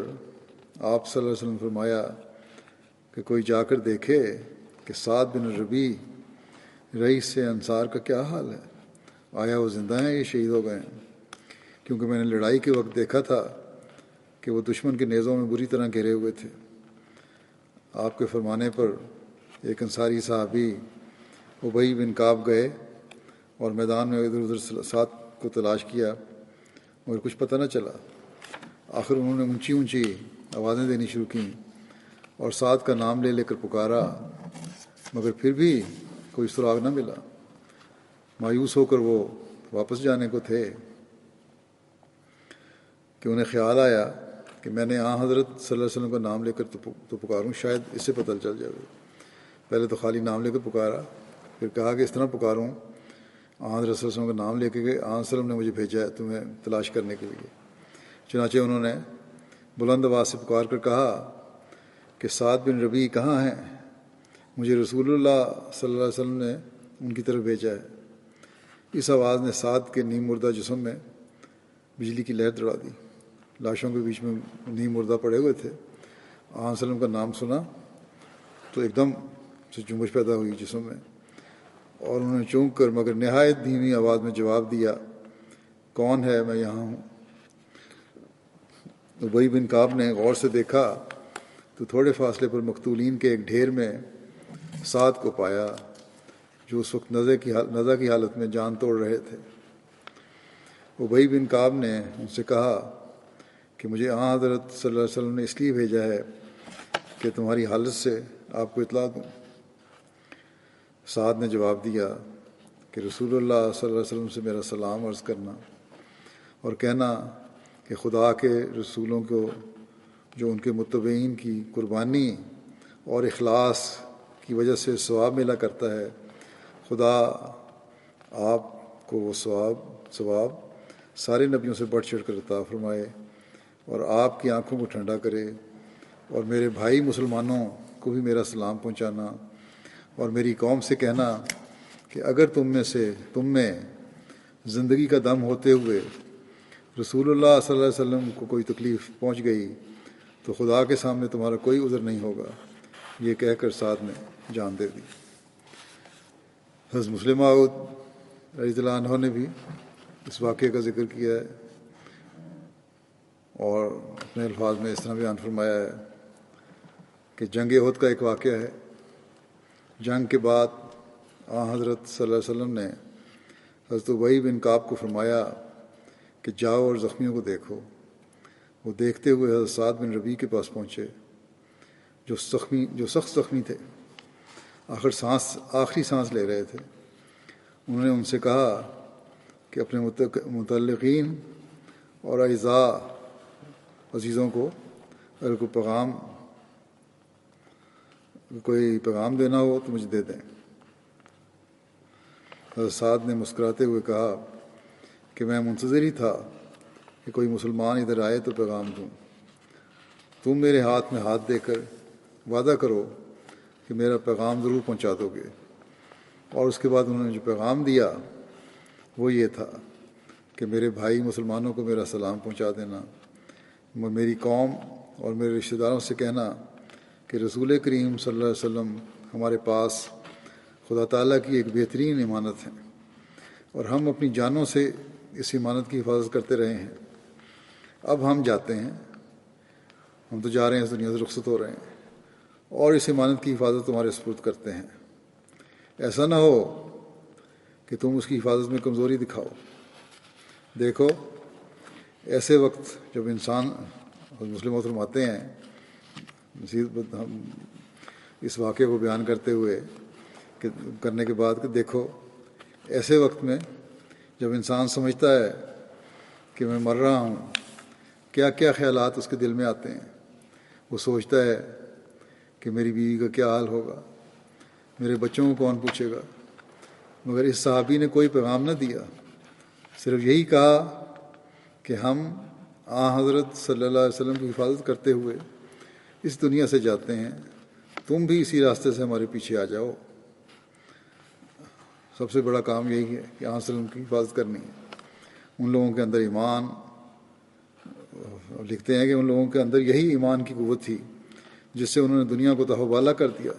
آپ صلی اللہ علیہ وسلم فرمایا کہ کوئی جا کر دیکھے کہ سعد بن ربیع رئیس سے انصار کا کیا حال ہے، آیا وہ زندہ ہیں یا شہید ہو گئے ہیں؟ کیونکہ میں نے لڑائی کے وقت دیکھا تھا کہ وہ دشمن کے نیزوں میں بری طرح گھرے ہوئے تھے۔ آپ کے فرمانے پر ایک انصاری صحابی ابی بن کعب گئے اور میدان میں ادھر ادھر سعد کو تلاش کیا مگر کچھ پتہ نہ چلا۔ آخر انہوں نے اونچی اونچی آوازیں دینی شروع کیں اور سعد کا نام لے کر پکارا، مگر پھر بھی کوئی سراغ نہ ملا۔ مایوس ہو کر وہ واپس جانے کو تھے کہ انہیں خیال آیا کہ میں نے حضرت صلی اللہ علیہ وسلم کا نام لے کر تو پکاروں، شاید اس سے پتہ چل جائے۔ پہلے تو خالی نام لے کر پکارا، پھر کہا کہ اس طرح پکاروں حضرت صلی اللہ علیہ وسلم کا نام لے کے گئے، صلی اللہ علیہ وسلم نے مجھے بھیجا ہے تمہیں تلاش کرنے کے لیے۔ چنانچہ انہوں نے بلند آواز سے پکار کر کہا کہ سعد بن ربیع کہاں ہیں؟ مجھے رسول اللہ صلی اللہ علیہ وسلم نے ان کی طرف بھیجا ہے۔ اس آواز نے سعد کے نیم مردہ جسم میں بجلی کی لہر دوڑا دی۔ لاشوں کے بیچ میں نیم مردہ پڑے ہوئے تھے۔ آپ صلی اللہ علیہ وسلم کا نام سنا تو ایک دم سے جنبش پیدا ہوئی جسم میں، اور انہوں نے چونک کر مگر نہایت دھیمی آواز میں جواب دیا، کون ہے؟ میں یہاں ہوں۔ ابی بن کعب نے غور سے دیکھا تو تھوڑے فاصلے پر مقتولین کے ایک ڈھیر میں سعد کو پایا، جو اس وقت نزع کی حالت میں جان توڑ رہے تھے۔ ابی بن کعب نے ان سے کہا کہ مجھے حضرت صلی اللہ علیہ وسلم نے اس لیے بھیجا ہے کہ تمہاری حالت سے آپ کو اطلاع دوں۔ سعد نے جواب دیا کہ رسول اللہ صلی اللہ علیہ وسلم سے میرا سلام عرض کرنا اور کہنا کہ خدا کے رسولوں کو جو ان کے متبعین کی قربانی اور اخلاص کی وجہ سے ثواب ملا کرتا ہے، خدا آپ کو وہ ثواب سارے نبیوں سے بڑھ چڑھ کر عطا فرمائے اور آپ کی آنکھوں کو ٹھنڈا کرے، اور میرے بھائی مسلمانوں کو بھی میرا سلام پہنچانا اور میری قوم سے کہنا کہ اگر تم میں زندگی کا دم ہوتے ہوئے رسول اللہ صلی اللہ علیہ وسلم کو کوئی تکلیف پہنچ گئی تو خدا کے سامنے تمہارا کوئی عذر نہیں ہوگا۔ یہ کہہ کر سعد نے جان دے دی۔ حضرت مسلم موعود رضی اللہ عنہ نے بھی اس واقعے کا ذکر کیا ہے اور اپنے الفاظ میں اس طرح بیان فرمایا ہے کہ جنگ احد کا ایک واقعہ ہے۔ جنگ کے بعد حضرت صلی اللہ علیہ وسلم نے حضرت ابی بن کعب کو فرمایا کہ جاؤ اور زخمیوں کو دیکھو۔ وہ دیکھتے ہوئے حضرت سعد بن ربیع کے پاس پہنچے جو سخت زخمی تھے، آخری سانس لے رہے تھے۔ انہوں نے ان سے کہا کہ اپنے متعلقین اور عزیزوں کو اگر کوئی پیغام دینا ہو تو مجھے دے دیں۔ حضرت سعد نے مسکراتے ہوئے کہا کہ میں منتظر ہی تھا کہ کوئی مسلمان ادھر آئے تو پیغام دوں۔ تم میرے ہاتھ میں ہاتھ دے کر وعدہ کرو کہ میرا پیغام ضرور پہنچا دو گے۔ اور اس کے بعد انہوں نے جو پیغام دیا وہ یہ تھا کہ میرے بھائی مسلمانوں کو میرا سلام پہنچا دینا، میری قوم اور میرے رشتہ داروں سے کہنا کہ رسول کریم صلی اللہ علیہ وسلم ہمارے پاس خدا تعالیٰ کی ایک بہترین امانت ہے اور ہم اپنی جانوں سے اس امانت کی حفاظت کرتے رہے ہیں۔ اب ہم جاتے ہیں، ہم تو جا رہے ہیں، اس دنیا سے رخصت ہو رہے ہیں اور اس امانت کی حفاظت تمہارے سپرد کرتے ہیں۔ ایسا نہ ہو کہ تم اس کی حفاظت میں کمزوری دکھاؤ۔ دیکھو ایسے وقت جب انسان مسلم فرماتے ہیں ہم اس واقعے کو بیان کرنے کے بعد کہ دیکھو ایسے وقت میں جب انسان سمجھتا ہے کہ میں مر رہا ہوں، کیا کیا خیالات اس کے دل میں آتے ہیں۔ وہ سوچتا ہے کہ میری بیوی کا کیا حال ہوگا، میرے بچوں کو کون پوچھے گا، مگر اس صحابی نے کوئی پیغام نہ دیا، صرف یہی کہا کہ ہم حضرت صلی اللہ علیہ وسلم کی حفاظت کرتے ہوئے اس دنیا سے جاتے ہیں، تم بھی اسی راستے سے ہمارے پیچھے آ جاؤ۔ سب سے بڑا کام یہی ہے کہ وسلم کی حفاظت کرنی ہے۔ ان لوگوں کے اندر ایمان، لکھتے ہیں کہ ان لوگوں کے اندر یہی ایمان کی قوت تھی جس سے انہوں نے دنیا کو تہو بالا کر دیا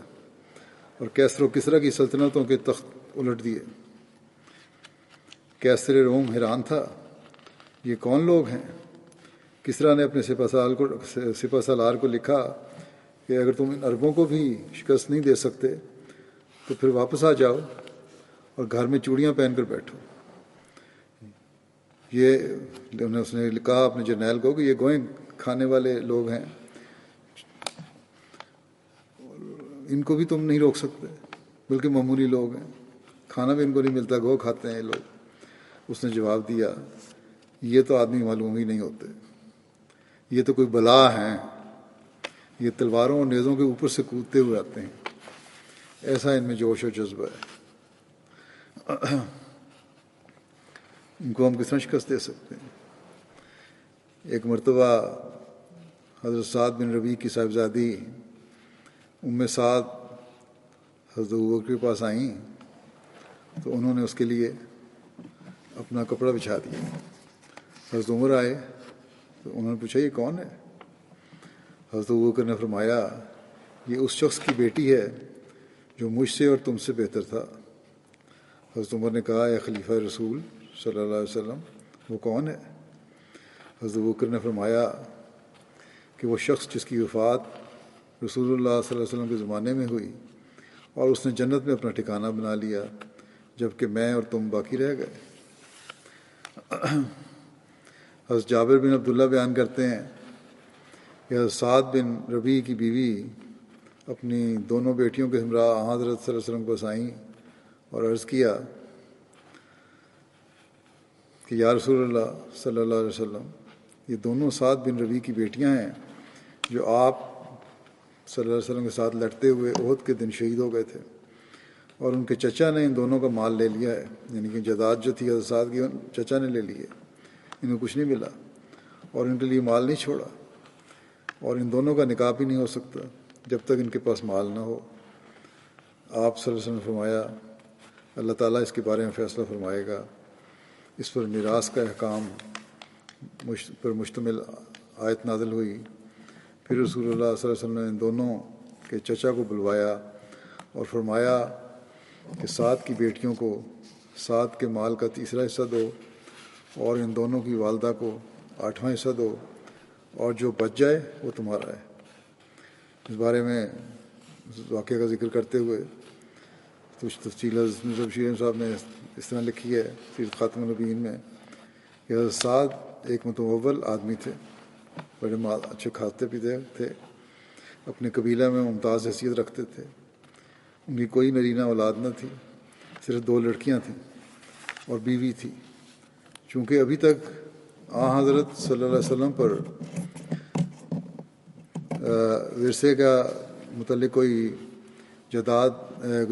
اور کیسر و کسریٰ کی سلطنتوں کے تخت الٹ دیے۔ کیسر روم حیران تھا، یہ کون لوگ ہیں؟ کسریٰ نے اپنے سپہ سالار کو لکھا کہ اگر تم ان عربوں کو بھی شکست نہیں دے سکتے تو پھر واپس آ جاؤ اور گھر میں چوڑیاں پہن کر بیٹھو۔ اس نے کہا اپنے جرنیل کو کہ یہ گوئیں کھانے والے لوگ ہیں، ان کو بھی تم نہیں روک سکتے، بلکہ معمولی لوگ ہیں، کھانا بھی ان کو نہیں ملتا، گو کھاتے ہیں یہ لوگ۔ اس نے جواب دیا، یہ تو آدمی معلوم ہی نہیں ہوتے، یہ تو کوئی بلا ہیں، یہ تلواروں اور نیزوں کے اوپر سے کودتے ہوئے آتے ہیں، ایسا ان میں جوش و جذبہ ہے، ان کو ہم کس طرح شکست دے سکتے ہیں۔ ایک مرتبہ حضرت سعد بن ربیع کی صاحبزادی ام سعد حضرت ابوبکر کے پاس آئیں تو انہوں نے اس کے لیے اپنا کپڑا بچھا دیا۔ حضرت عمر آئے تو انہوں نے پوچھا یہ کون ہے؟ حضرت ابوبکر نے فرمایا یہ اس شخص کی بیٹی ہے جو مجھ سے اور تم سے بہتر تھا۔ حضرت عمر نے کہا اے خلیفہ رسول صلی اللہ علیہ وسلم وہ کون ہے؟ حضرت ابوبکر نے فرمایا کہ وہ شخص جس کی وفات رسول اللہ صلی اللہ علیہ وسلم کے زمانے میں ہوئی اور اس نے جنت میں اپنا ٹھکانہ بنا لیا جبکہ میں اور تم باقی رہ گئے۔ حضرت جابر بن عبداللہ بیان کرتے ہیں کہ حضرت سعد بن ربیع کی بیوی اپنی دونوں بیٹیوں کے ہمراہ حضرت صلی اللہ علیہ وسلم کو آئیں اور عرض کیا کہ یا رسول اللہ صلی اللہ علیہ وسلم یہ دونوں سعد بن ربیع کی بیٹیاں ہیں جو آپ صلی اللہ علیہ وسلم کے ساتھ لڑتے ہوئے احد کے دن شہید ہو گئے تھے، اور ان کے چچا نے ان دونوں کا مال لے لیا ہے، یعنی کہ جائیداد جو تھی حضرت سعد کی چچا نے لے لی ہے، ان کو کچھ نہیں ملا اور ان کے لیے مال نہیں چھوڑا، اور ان دونوں کا نکاح بھی نہیں ہو سکتا جب تک ان کے پاس مال نہ ہو۔ آپ صلی اللہ علیہ وسلم نے فرمایا اللہ تعالیٰ اس کے بارے میں فیصلہ فرمائے گا۔ اس پر میراث کا احکام پر مشتمل آیت نازل ہوئی۔ پھر رسول اللہ صلی اللہ علیہ وسلم نے ان دونوں کے چچا کو بلوایا اور فرمایا کہ سعد کی بیٹیوں کو سعد کے مال کا تیسرا حصہ دو اور ان دونوں کی والدہ کو 8واں حصہ دو، اور جو بچ جائے وہ تمہارا ہے۔ اس بارے میں واقعہ کا ذکر کرتے ہوئے کچھ تفصیل حضرت مرزا بشیر احمد صاحب نے اس طرح لکھی ہے سیرت خاتم النبیین میں کہ حضرت سعد ایک متمول آدمی تھے، بڑے اچھے کھاتے پیتے تھے، اپنے قبیلہ میں ممتاز حیثیت رکھتے تھے، ان کی کوئی نرینہ اولاد نہ تھی، صرف 2 لڑکیاں تھیں اور بیوی تھی۔ چونکہ ابھی تک حضرت صلی اللہ علیہ وسلم پر ورثے کا متعلق کوئی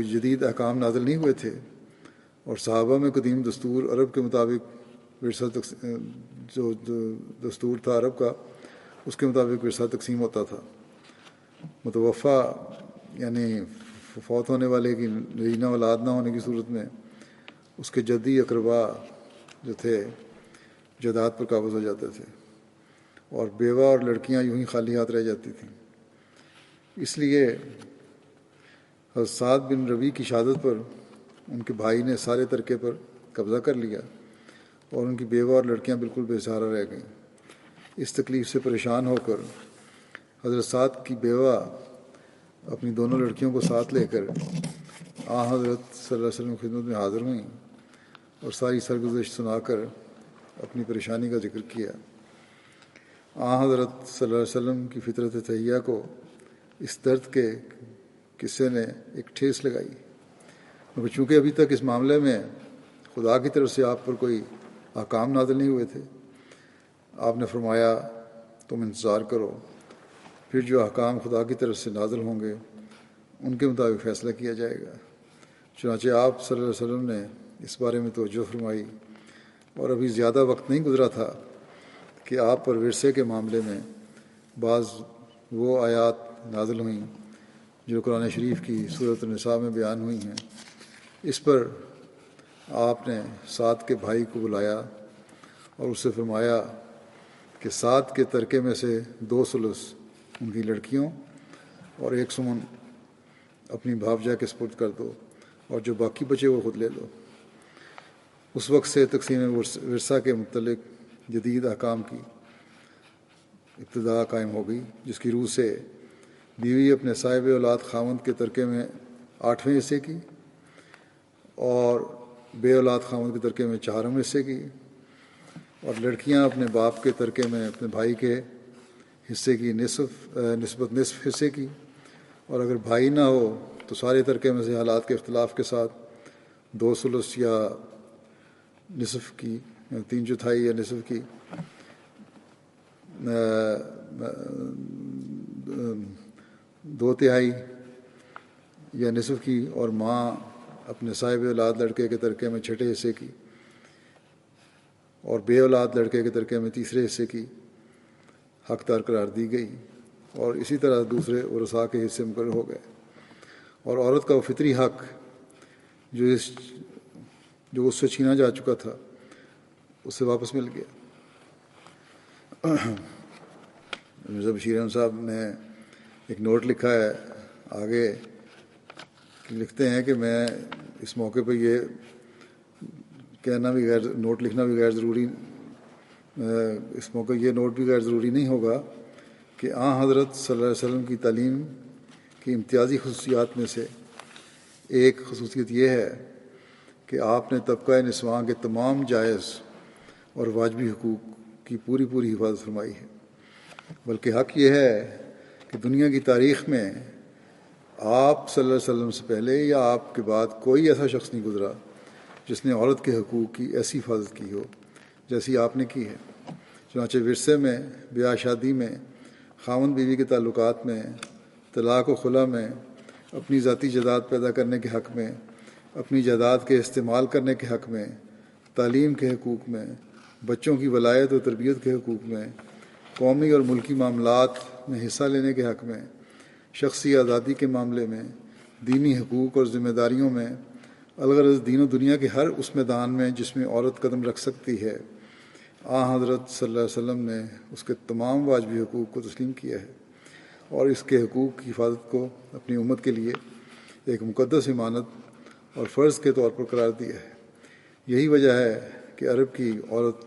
جدید احکام نازل نہیں ہوئے تھے، اور صحابہ میں قدیم دستور عرب کے مطابق ورثہ جو دستور تھا عرب کا اس کے مطابق ورثہ تقسیم ہوتا تھا۔ متوفی یعنی فوت ہونے والے کی نرینہ اولاد نہ ہونے کی صورت میں اس کے جدی اقربا جو تھے جائیداد پر قابض ہو جاتے تھے، اور بیوہ اور لڑکیاں یوں ہی خالی ہاتھ رہ جاتی تھیں۔ اس لیے حضرت سعد بن ربیع کی شہادت پر ان کے بھائی نے سارے ترکے پر قبضہ کر لیا اور ان کی بیوہ اور لڑکیاں بالکل بے سہارا رہ گئیں۔ اس تکلیف سے پریشان ہو کر حضرت سعد کی بیوہ اپنی دونوں لڑکیوں کو ساتھ لے کر حضرت صلی اللہ علیہ وسلم کی خدمت میں حاضر ہوئیں اور ساری سرگزشت سنا کر اپنی پریشانی کا ذکر کیا۔ حضرت صلی اللہ علیہ وسلم کی فطرت طیبہ کو اس درد کے قصے نے ایک ٹھیس لگائی، مگر چونکہ ابھی تک اس معاملے میں خدا کی طرف سے آپ پر کوئی احکام نازل نہیں ہوئے تھے، آپ نے فرمایا تم انتظار کرو، پھر جو احکام خدا کی طرف سے نازل ہوں گے ان کے مطابق فیصلہ کیا جائے گا۔ چنانچہ آپ صلی اللہ علیہ وسلم نے اس بارے میں توجہ فرمائی، اور ابھی زیادہ وقت نہیں گزرا تھا کہ آپ پر ورثے کے معاملے میں بعض وہ آیات نازل ہوئیں جو قرآن شریف کی سورۃ النساء میں بیان ہوئی ہیں۔ اس پر آپ نے سعد کے بھائی کو بلایا اور اس سے فرمایا کہ سعد کے ترکے میں سے 2 ثلث ان کی لڑکیوں اور 1 سمن اپنی بھابجا کے سپرد کر دو، اور جو باقی بچے وہ خود لے لو۔ اس وقت سے تقسیم ورثہ کے متعلق جدید احکام کی ابتدا قائم ہو گئی، جس کی روح سے بیوی اپنے صاحب اولاد خاوند کے ترکے میں 8ویں حصے کی، اور بے اولاد خاوند کے ترکے میں 4ویں حصے کی، اور لڑکیاں اپنے باپ کے ترکے میں اپنے بھائی کے حصے کی نسبت نصف حصے کی، اور اگر بھائی نہ ہو تو سارے ترکے میں سے حالات کے اختلاف کے ساتھ 2 ثلث یا نصف کی، 3/4 یا نصف کی، 2/3 یا نصف کی، اور ماں اپنے صاحب اولاد لڑکے کے ترکے میں 6 حصے کی، اور بے اولاد لڑکے کے ترکے میں 3 حصے کی حقدار قرار دی گئی، اور اسی طرح دوسرے ورثاء کے حصے مقرر ہو گئے، اور عورت کا وہ فطری حق جو اس سے چھینا جا چکا تھا اس سے واپس مل گیا۔ مرزا بشیر احمد صاحب نے ایک نوٹ لکھا ہے آگے، لکھتے ہیں کہ میں اس موقع پہ یہ کہنا بھی نوٹ لکھنا بھی غیر ضروری، اس موقع یہ نوٹ بھی غیر ضروری نہیں ہوگا کہ حضرت صلی اللہ علیہ وسلم کی تعلیم کی امتیازی خصوصیات میں سے ایک خصوصیت یہ ہے کہ آپ نے طبقہ نسواں کے تمام جائز اور واجبی حقوق کی پوری حفاظت فرمائی ہے، بلکہ حق یہ ہے کہ دنیا کی تاریخ میں آپ صلی اللہ علیہ وسلم سے پہلے یا آپ کے بعد کوئی ایسا شخص نہیں گزرا جس نے عورت کے حقوق کی ایسی حفاظت کی ہو جیسی آپ نے کی ہے۔ چنانچہ ورثے میں، بیاہ شادی میں، خاوند بیوی کے تعلقات میں، طلاق و خلا میں، اپنی ذاتی جائیداد پیدا کرنے کے حق میں، اپنی جائیداد کے استعمال کرنے کے حق میں، تعلیم کے حقوق میں، بچوں کی ولایت و تربیت کے حقوق میں، قومی اور ملکی معاملات میں حصہ لینے کے حق میں، شخصی آزادی کے معاملے میں، دینی حقوق اور ذمہ داریوں میں، الغرض دین و دنیا کے ہر اس میدان میں جس میں عورت قدم رکھ سکتی ہے، حضرت صلی اللہ علیہ وسلم نے اس کے تمام واجبی حقوق کو تسلیم کیا ہے، اور اس کے حقوق کی حفاظت کو اپنی امت کے لیے ایک مقدس امانت اور فرض کے طور پر قرار دیا ہے۔ یہی وجہ ہے کہ عرب کی عورت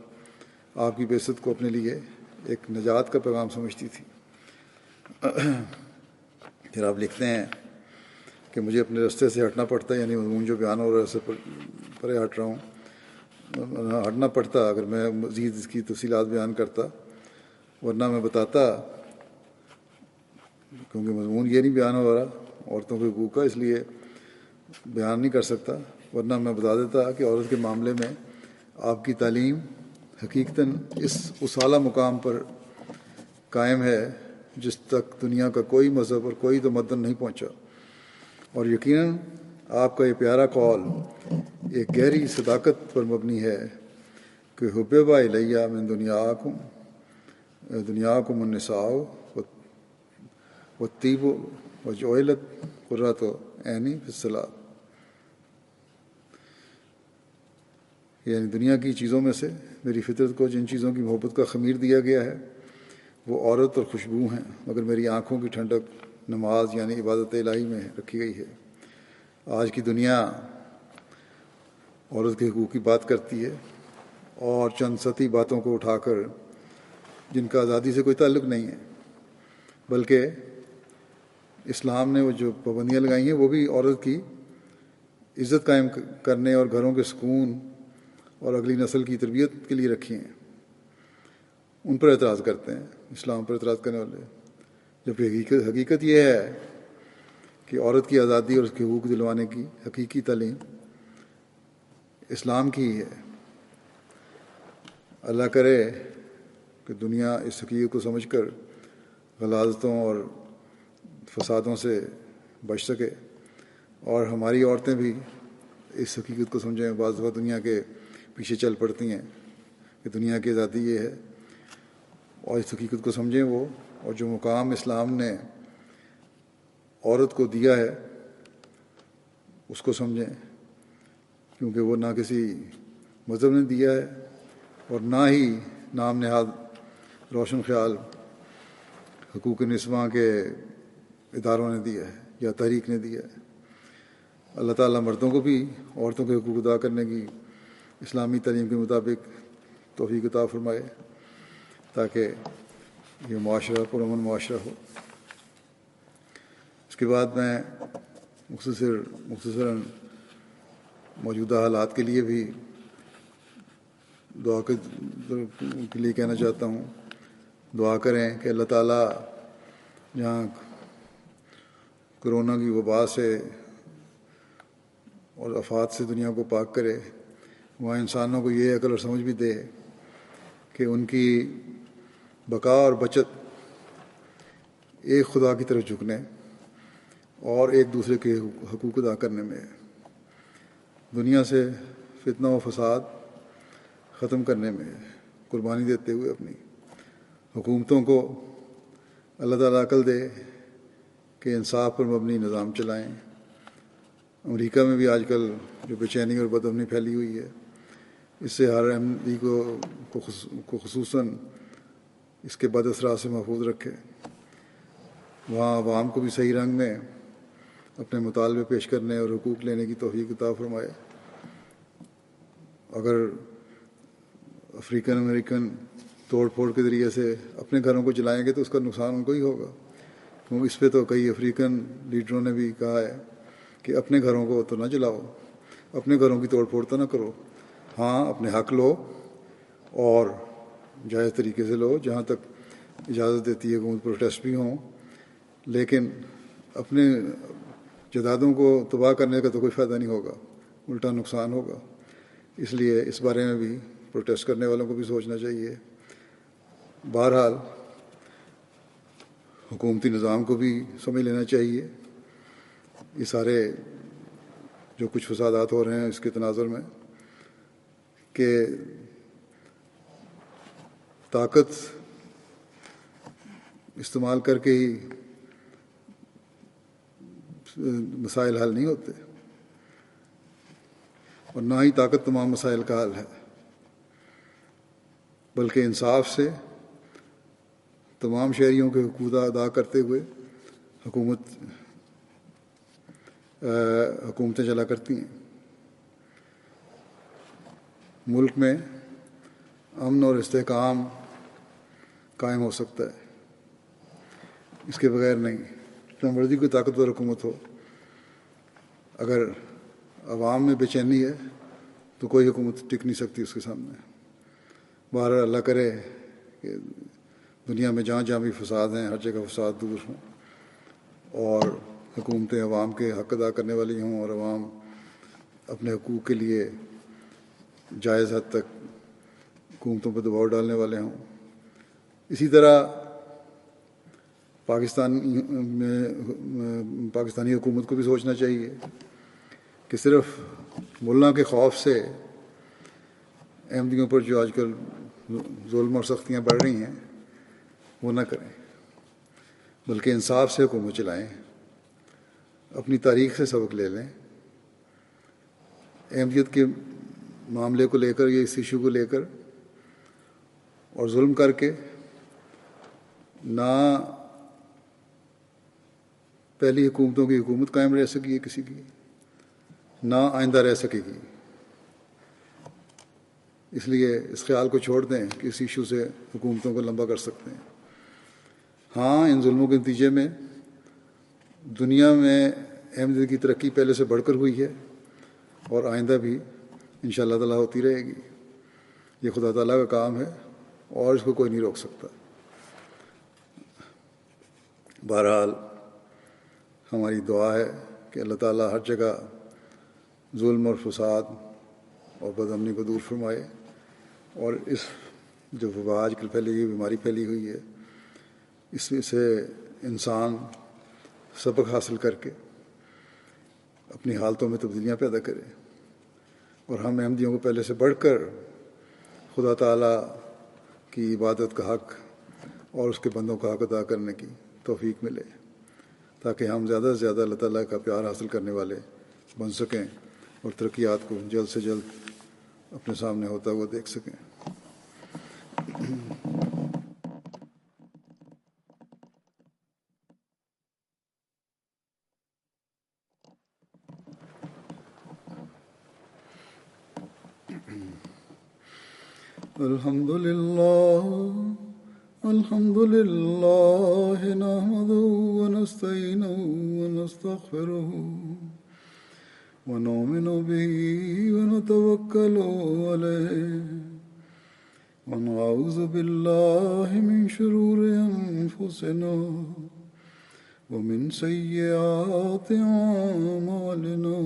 آپ کی بعثت کو اپنے لیے ایک نجات کا پیغام سمجھتی تھی۔ پھر آپ لکھتے ہیں کہ مجھے اپنے رستے سے ہٹنا پڑتا ہے، یعنی مضمون جو بیان ہو رہا ہے اس سے پرے ہٹ رہا ہوں، ہٹنا پڑتا اگر میں مزید اس کی تفصیلات بیان کرتا، ورنہ میں بتاتا، کیونکہ مضمون یہ نہیں بیان ہو رہا عورتوں کے حقوق کا، اس لیے بیان نہیں کر سکتا، ورنہ میں بتا دیتا کہ عورت کے معاملے میں آپ کی تعلیم حقیقتاً اس اعلیٰ مقام پر قائم ہے جس تک دنیا کا کوئی مذہب اور کوئی تمدن نہیں پہنچا، اور یقیناً آپ کا یہ پیارا قول ایک گہری صداقت پر مبنی ہے کہ حبب الیہ من دنیاکم النساء والطیب وجعلت قرۃ عینی فی الصلاۃ، یعنی دنیا کی چیزوں میں سے میری فطرت کو جن چیزوں کی محبت کا خمیر دیا گیا ہے وہ عورت اور خوشبو ہیں، مگر میری آنکھوں کی ٹھنڈک نماز یعنی عبادت الہی میں رکھی گئی ہے۔ آج کی دنیا عورت کے حقوق کی بات کرتی ہے اور چند سطحی باتوں کو اٹھا کر جن کا آزادی سے کوئی تعلق نہیں ہے، بلکہ اسلام نے وہ جو پابندیاں لگائی ہیں وہ بھی عورت کی عزت قائم کرنے اور گھروں کے سکون اور اگلی نسل کی تربیت کے لیے رکھی ہیں، ان پر اعتراض کرتے ہیں اسلام پر اعتراض کرنے والے، جبکہ حقیقت یہ ہے کہ عورت کی آزادی اور اس کے حقوق دلوانے کی حقیقی تعلیم اسلام کی ہی ہے۔ اللہ کرے کہ دنیا اس حقیقت کو سمجھ کر غلاظتوں اور فسادوں سے بچ سکے، اور ہماری عورتیں بھی اس حقیقت کو سمجھیں۔ بعض دفعہ دنیا کے پیچھے چل پڑتی ہیں کہ دنیا کی آزادی یہ ہے، اور اس حقیقت کو سمجھیں وہ، اور جو مقام اسلام نے عورت کو دیا ہے اس کو سمجھیں، کیونکہ وہ نہ کسی مذہب نے دیا ہے اور نہ ہی نام نہاد روشن خیال حقوق نسواں کے اداروں نے دیا ہے یا تحریک نے دیا ہے۔ اللہ تعالیٰ مردوں کو بھی عورتوں کے حقوق ادا کرنے کی اسلامی تعلیم کے مطابق توفیق عطا فرمائے، تاکہ یہ معاشرہ پرامن معاشرہ ہو۔ اس کے بعد میں مختصراً موجودہ حالات کے لیے بھی دعا کے لیے کہنا چاہتا ہوں۔ دعا کریں کہ اللہ تعالیٰ جہاں کرونا کی وبا سے اور آفات سے دنیا کو پاک کرے، وہاں انسانوں کو یہ عقل اور سمجھ بھی دے کہ ان کی بقا اور بچت ایک خدا کی طرف جھکنے اور ایک دوسرے کے حقوق ادا کرنے میں، دنیا سے فتنہ و فساد ختم کرنے میں قربانی دیتے ہوئے اپنی حکومتوں کو اللہ تعالیٰ عقل دے کہ انصاف پر مبنی نظام چلائیں۔ امریکہ میں بھی آج کل جو بے چینی اور بدامنی پھیلی ہوئی ہے، اس سے ہر احمدی کو خصوصاً اس کے بد اثرات سے محفوظ رکھے۔ وہاں عوام کو بھی صحیح رنگ میں اپنے مطالبے پیش کرنے اور حقوق لینے کی توفیق عطا فرمائے۔ اگر افریقن امریکن توڑ پھوڑ کے ذریعے سے اپنے گھروں کو جلائیں گے تو اس کا نقصان ان کو ہی ہوگا، کیونکہ اس پہ تو کئی افریقن لیڈروں نے بھی کہا ہے کہ اپنے گھروں کو تو نہ جلاؤ، اپنے گھروں کی توڑ پھوڑ تو نہ کرو۔ ہاں، اپنے حق لو اور جائز طریقے سے لو، جہاں تک اجازت دیتی ہے حکومت، پروٹیسٹ بھی ہوں، لیکن اپنے جائیدادوں کو تباہ کرنے کا تو کوئی فائدہ نہیں ہوگا، الٹا نقصان ہوگا۔ اس لیے اس بارے میں بھی پروٹیسٹ کرنے والوں کو بھی سوچنا چاہیے۔ بہرحال حکومتی نظام کو بھی سمجھ لینا چاہیے یہ سارے جو کچھ فسادات ہو رہے ہیں اس کے تناظر میں، کہ طاقت استعمال کر کے ہی مسائل حل نہیں ہوتے، اور نہ ہی طاقت تمام مسائل کا حل ہے، بلکہ انصاف سے تمام شہریوں کے حقوق ادا کرتے ہوئے حکومتیں چلا کرتی ہیں۔ ملک میں امن اور استحکام قائم ہو سکتا ہے، اس کے بغیر نہیں، جتنا مرضی کوئی طاقتور حکومت ہو، اگر عوام میں بے چینی ہے تو کوئی حکومت ٹک نہیں سکتی اس کے سامنے۔ بہرحال اللہ کرے کہ دنیا میں جہاں جہاں بھی فساد ہیں ہر جگہ فساد دور ہوں، اور حکومتیں عوام کے حق ادا کرنے والی ہوں، اور عوام اپنے حقوق کے لیے جائز حد تک حکومتوں پر دباؤ ڈالنے والے ہوں۔ اسی طرح پاکستانی حکومت کو بھی سوچنا چاہیے کہ صرف ملا کے خوف سے احمدیوں پر جو آج کل ظلم اور سختیاں بڑھ رہی ہیں وہ نہ کریں، بلکہ انصاف سے حکومت چلائیں، اپنی تاریخ سے سبق لے لیں۔ احمدیت کے معاملے کو لے کر یا اس ایشو کو لے کر اور ظلم کر کے نہ پہلی حکومتوں کی حکومت قائم رہ سکی ہے کسی کی، نہ آئندہ رہ سکے گی۔ اس لیے اس خیال کو چھوڑ دیں کہ اس ایشو سے حکومتوں کو لمبا کر سکتے ہیں۔ ہاں، ان ظلموں کے نتیجے میں دنیا میں احمدیت کی ترقی پہلے سے بڑھ کر ہوئی ہے، اور آئندہ بھی انشاءاللہ تعالیٰ ہوتی رہے گی۔ یہ خدا تعالیٰ کا کام ہے اور اس کو کوئی نہیں روک سکتا۔ بہرحال ہماری دعا ہے کہ اللہ تعالیٰ ہر جگہ ظلم اور فساد اور بدامنی کو دور فرمائے، اور اس جو وبا آج کل پھیلی ہوئی بیماری پھیلی ہوئی ہے اس میں سے انسان سبق حاصل کر کے اپنی حالتوں میں تبدیلیاں پیدا کرے، اور ہم احمدیوں کو پہلے سے بڑھ کر خدا تعالیٰ کی عبادت کا حق اور اس کے بندوں کا حق ادا کرنے کی توفیق ملے، تاکہ ہم زیادہ سے زیادہ اللہ تعالیٰ کا پیار حاصل کرنے والے بن سکیں اور ترقیات کو جلد سے جلد اپنے سامنے ہوتا ہوا دیکھ سکیں۔ الحمد لله نحمده ونستعينه ونستغفره ونؤمن به ونتوكل عليه ونعوذ بالله من شرور أنفسنا ومن سيئات أعمالنا،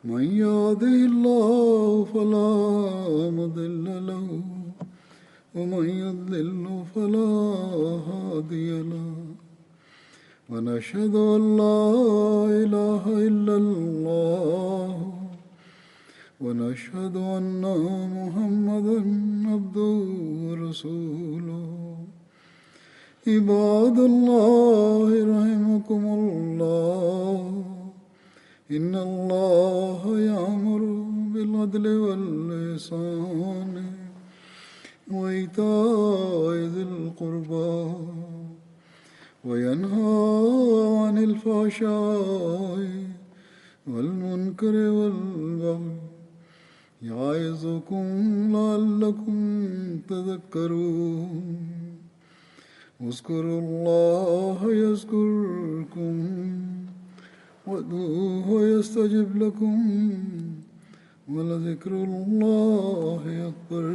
من يهده الله فلا مضل له ومن يضلل فلا هادي له، ونشهد أن لا إله إلا الله ونشهد أن محمدا عبده ورسوله۔ عباد الله رحمكم الله، إن الله يأمر بالعدل والإحسان وإيتاء ذي القربى وينهى عن الفحشاء والمنكر والبغي، يعظكم لعلكم تذكرون۔ اذكروا الله يذكركم وادعوه يستجب لكم، ولذكر الله أكبر۔